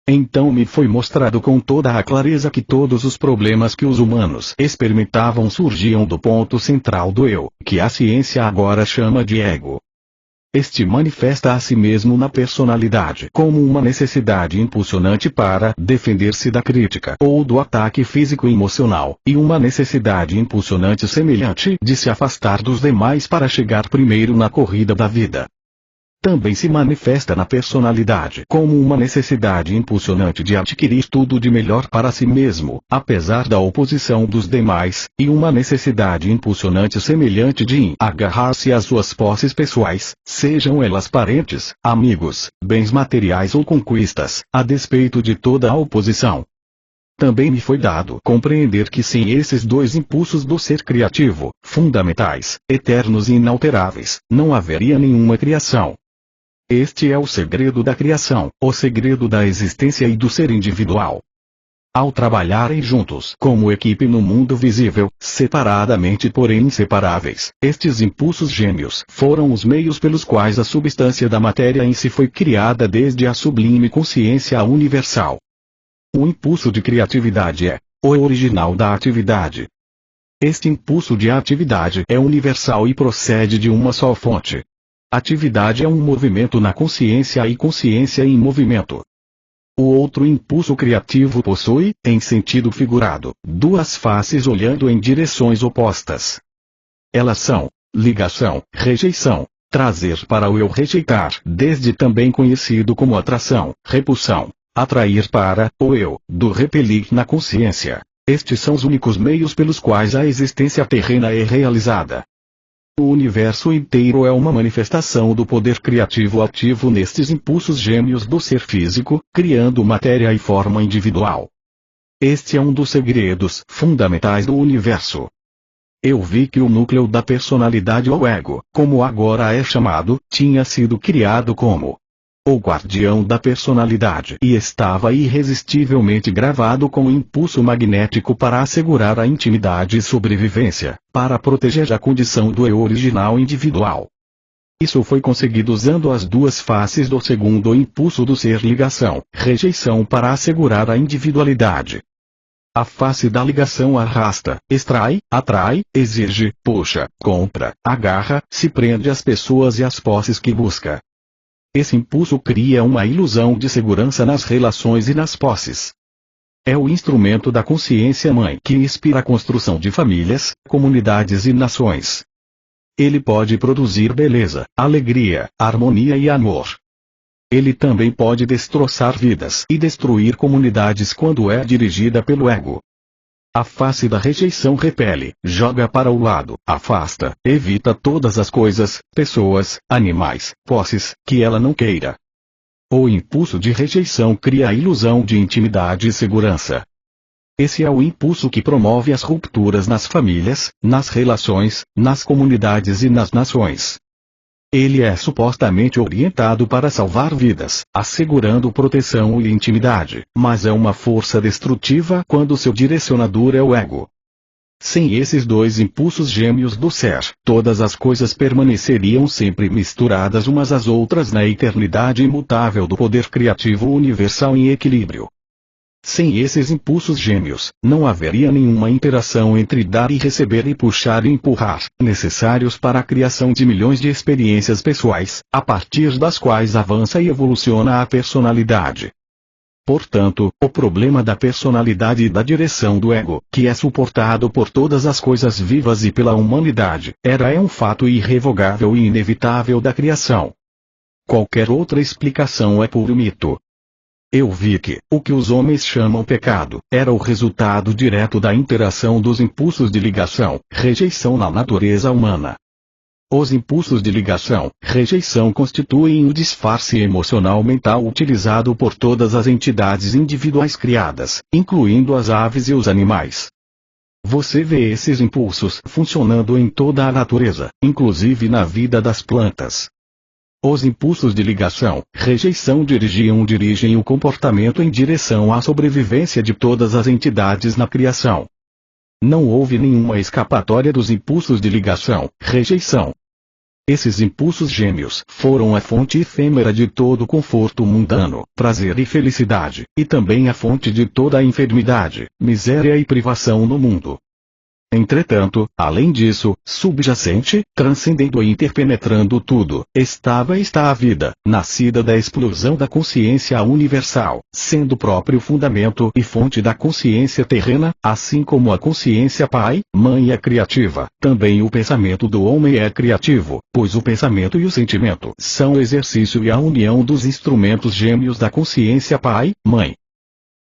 Então me foi mostrado com toda a clareza que todos os problemas que os humanos experimentavam surgiam do ponto central do eu, que a ciência agora chama de ego. Este manifesta a si mesmo na personalidade como uma necessidade impulsionante para defender-se da crítica ou do ataque físico-emocional, e uma necessidade impulsionante semelhante de se afastar dos demais para chegar primeiro na corrida da vida. Também se manifesta na personalidade como uma necessidade impulsionante de adquirir tudo de melhor para si mesmo, apesar da oposição dos demais, e uma necessidade impulsionante semelhante de agarrar-se às suas posses pessoais, sejam elas parentes, amigos, bens materiais ou conquistas, a despeito de toda a oposição. Também me foi dado compreender que sem esses dois impulsos do ser criativo, fundamentais, eternos e inalteráveis, não haveria nenhuma criação. Este é o segredo da criação, o segredo da existência e do ser individual. Ao trabalharem juntos como equipe no mundo visível, separadamente porém inseparáveis, estes impulsos gêmeos foram os meios pelos quais a substância da matéria em si foi criada desde a sublime consciência universal. O impulso de criatividade é o original da atividade. Este impulso de atividade é universal e procede de uma só fonte. Atividade é um movimento na consciência e consciência em movimento. O outro impulso criativo possui, em sentido figurado, duas faces olhando em direções opostas. Elas são ligação, rejeição, trazer para o eu rejeitar, desde também conhecido como atração, repulsão, atrair para o eu, do repelir na consciência. Estes são os únicos meios pelos quais a existência terrena é realizada. O universo inteiro é uma manifestação do poder criativo ativo nestes impulsos gêmeos do ser físico, criando matéria e forma individual. Este é um dos segredos fundamentais do universo. Eu vi que o núcleo da personalidade ou ego, como agora é chamado, tinha sido criado como o guardião da personalidade e estava irresistivelmente gravado com o impulso magnético para assegurar a intimidade e sobrevivência, para proteger a condição do eu original individual. Isso foi conseguido usando as duas faces do segundo impulso do ser ligação, rejeição para assegurar a individualidade. A face da ligação arrasta, extrai, atrai, exige, puxa, compra, agarra, se prende às pessoas e às posses que busca. Esse impulso cria uma ilusão de segurança nas relações e nas posses. É o instrumento da consciência mãe que inspira a construção de famílias, comunidades e nações. Ele pode produzir beleza, alegria, harmonia e amor. Ele também pode destroçar vidas e destruir comunidades quando é dirigida pelo ego. A face da rejeição repele, joga para o lado, afasta, evita todas as coisas, pessoas, animais, posses, que ela não queira. O impulso de rejeição cria a ilusão de intimidade e segurança. Esse é o impulso que promove as rupturas nas famílias, nas relações, nas comunidades e nas nações. Ele é supostamente orientado para salvar vidas, assegurando proteção e intimidade, mas é uma força destrutiva quando seu direcionador é o ego. Sem esses dois impulsos gêmeos do ser, todas as coisas permaneceriam sempre misturadas umas às outras na eternidade imutável do poder criativo universal em equilíbrio. Sem esses impulsos gêmeos, não haveria nenhuma interação entre dar e receber e puxar e empurrar, necessários para a criação de milhões de experiências pessoais, a partir das quais avança e evoluciona a personalidade. Portanto, o problema da personalidade e da direção do ego, que é suportado por todas as coisas vivas e pela humanidade, é um fato irrevogável e inevitável da criação. Qualquer outra explicação é puro mito. Eu vi que o que os homens chamam pecado era o resultado direto da interação dos impulsos de ligação, rejeição na natureza humana. Os impulsos de ligação, rejeição constituem o disfarce emocional mental utilizado por todas as entidades individuais criadas, incluindo as aves e os animais. Você vê esses impulsos funcionando em toda a natureza, inclusive na vida das plantas. Os impulsos de ligação, rejeição dirigem o comportamento em direção à sobrevivência de todas as entidades na criação. Não houve nenhuma escapatória dos impulsos de ligação, rejeição. Esses impulsos gêmeos foram a fonte efêmera de todo conforto mundano, prazer e felicidade, e também a fonte de toda a enfermidade, miséria e privação no mundo. Entretanto, além disso, subjacente, transcendendo e interpenetrando tudo, está a vida, nascida da explosão da consciência universal, sendo próprio fundamento e fonte da consciência terrena, assim como a consciência pai, mãe é criativa, também o pensamento do homem é criativo, pois o pensamento e o sentimento são o exercício e a união dos instrumentos gêmeos da consciência pai, mãe.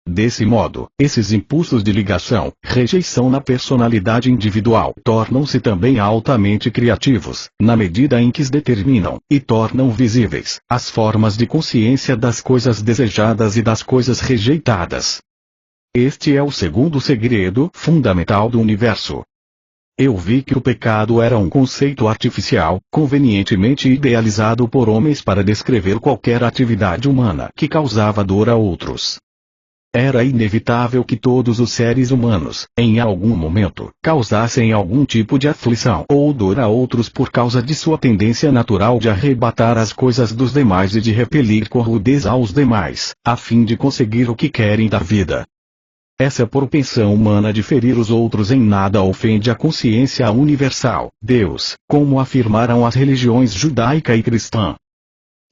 Desse modo, esses impulsos de ligação, rejeição na personalidade individual tornam-se também altamente criativos, na medida em que determinam, e tornam visíveis, as formas de consciência das coisas desejadas e das coisas rejeitadas. Este é o segundo segredo fundamental do universo. Eu vi que o pecado era um conceito artificial, convenientemente idealizado por homens para descrever qualquer atividade humana que causava dor a outros. Era inevitável que todos os seres humanos, em algum momento, causassem algum tipo de aflição ou dor a outros por causa de sua tendência natural de arrebatar as coisas dos demais e de repelir com rudez aos demais, a fim de conseguir o que querem da vida. Essa propensão humana de ferir os outros em nada ofende a consciência universal, Deus, como afirmaram as religiões judaica e cristã.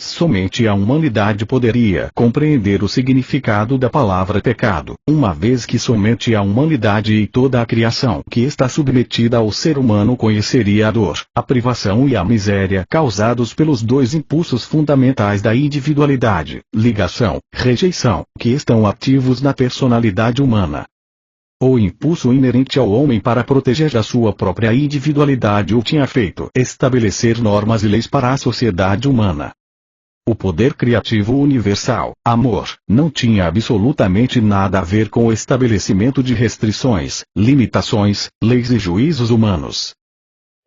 Somente a humanidade poderia compreender o significado da palavra pecado, uma vez que somente a humanidade e toda a criação que está submetida ao ser humano conheceria a dor, a privação e a miséria causados pelos dois impulsos fundamentais da individualidade, ligação, rejeição, que estão ativos na personalidade humana. O impulso inerente ao homem para proteger a sua própria individualidade o tinha feito estabelecer normas e leis para a sociedade humana. O poder criativo universal, amor, não tinha absolutamente nada a ver com o estabelecimento de restrições, limitações, leis e juízos humanos.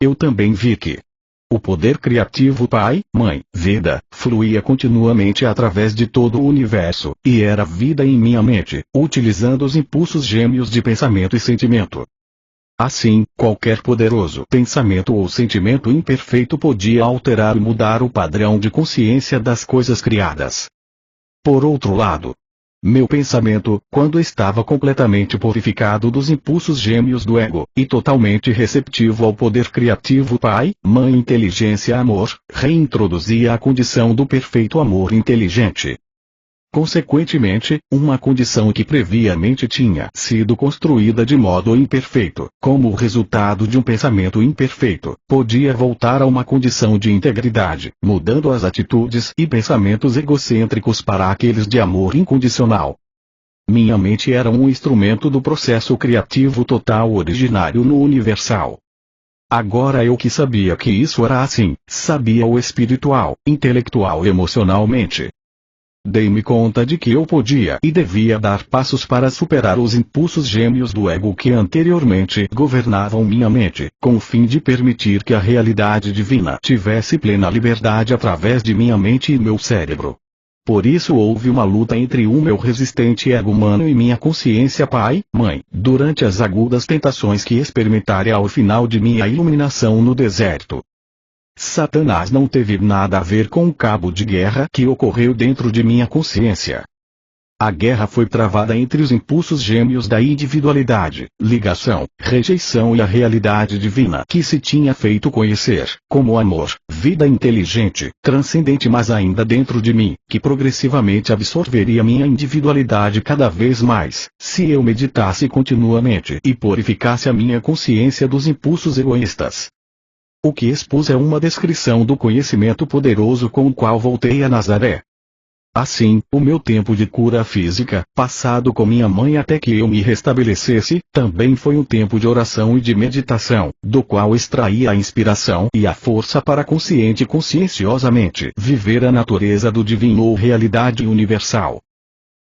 Eu também vi que o poder criativo Pai, Mãe, Vida, fluía continuamente através de todo o universo, e era vida em minha mente, utilizando os impulsos gêmeos de pensamento e sentimento. Assim, qualquer poderoso pensamento ou sentimento imperfeito podia alterar e mudar o padrão de consciência das coisas criadas. Por outro lado, meu pensamento, quando estava completamente purificado dos impulsos gêmeos do ego, e totalmente receptivo ao poder criativo Pai, Mãe Inteligência Amor, reintroduzia a condição do perfeito amor inteligente. Consequentemente, uma condição que previamente tinha sido construída de modo imperfeito, como o resultado de um pensamento imperfeito, podia voltar a uma condição de integridade, mudando as atitudes e pensamentos egocêntricos para aqueles de amor incondicional. Minha mente era um instrumento do processo criativo total originário no universal. Agora eu que sabia que isso era assim, sabia o espiritual, intelectual e emocionalmente. Dei-me conta de que eu podia e devia dar passos para superar os impulsos gêmeos do ego que anteriormente governavam minha mente, com o fim de permitir que a realidade divina tivesse plena liberdade através de minha mente e meu cérebro. Por isso houve uma luta entre o meu resistente ego humano e minha consciência Pai, Mãe, durante as agudas tentações que experimentara ao final de minha iluminação no deserto. Satanás não teve nada a ver com o cabo de guerra que ocorreu dentro de minha consciência. A guerra foi travada entre os impulsos gêmeos da individualidade, ligação, rejeição e a realidade divina que se tinha feito conhecer, como amor, vida inteligente, transcendente mas ainda dentro de mim, que progressivamente absorveria minha individualidade cada vez mais, se eu meditasse continuamente e purificasse a minha consciência dos impulsos egoístas. O que expus é uma descrição do conhecimento poderoso com o qual voltei a Nazaré. Assim, o meu tempo de cura física, passado com minha mãe até que eu me restabelecesse, também foi um tempo de oração e de meditação, do qual extraí a inspiração e a força para consciente e conscienciosamente viver a natureza do divino ou realidade universal.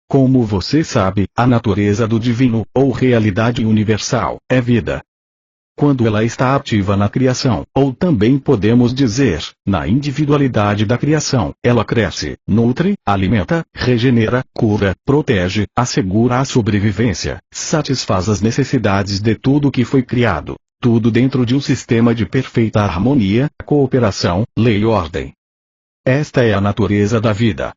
Como você sabe, a natureza do divino, ou realidade universal, é vida. Quando ela está ativa na criação, ou também podemos dizer, na individualidade da criação, ela cresce, nutre, alimenta, regenera, cura, protege, assegura a sobrevivência, satisfaz as necessidades de tudo que foi criado, tudo dentro de um sistema de perfeita harmonia, cooperação, lei e ordem. Esta é a natureza da vida.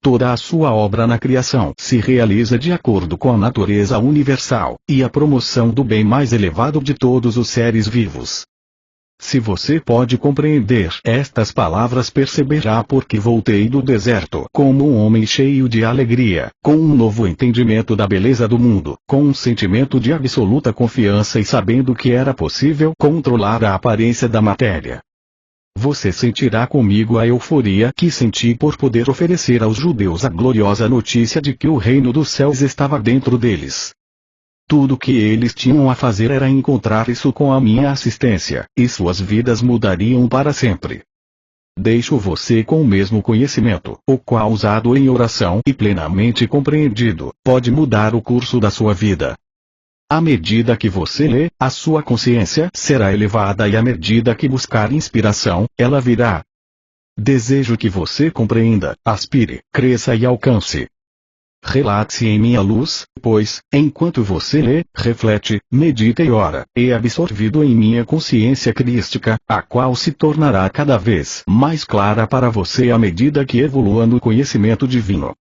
Toda a sua obra na criação se realiza de acordo com a natureza universal, e a promoção do bem mais elevado de todos os seres vivos. Se você pode compreender estas palavras, perceberá por que voltei do deserto como um homem cheio de alegria, com um novo entendimento da beleza do mundo, com um sentimento de absoluta confiança e sabendo que era possível controlar a aparência da matéria. Você sentirá comigo a euforia que senti por poder oferecer aos judeus a gloriosa notícia de que o reino dos céus estava dentro deles. Tudo que eles tinham a fazer era encontrar isso com a minha assistência, e suas vidas mudariam para sempre. Deixo você com o mesmo conhecimento, o qual usado em oração e plenamente compreendido, pode mudar o curso da sua vida. À medida que você lê, a sua consciência será elevada e à medida que buscar inspiração, ela virá. Desejo que você compreenda, aspire, cresça e alcance. Relate-se em minha luz, pois, enquanto você lê, reflete, medita e ora, é absorvido em minha consciência crística, a qual se tornará cada vez mais clara para você à medida que evolua no conhecimento divino.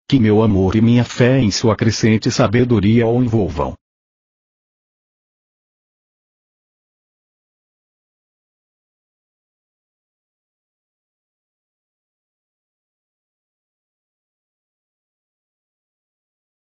Que meu amor e minha fé em sua crescente sabedoria o envolvam.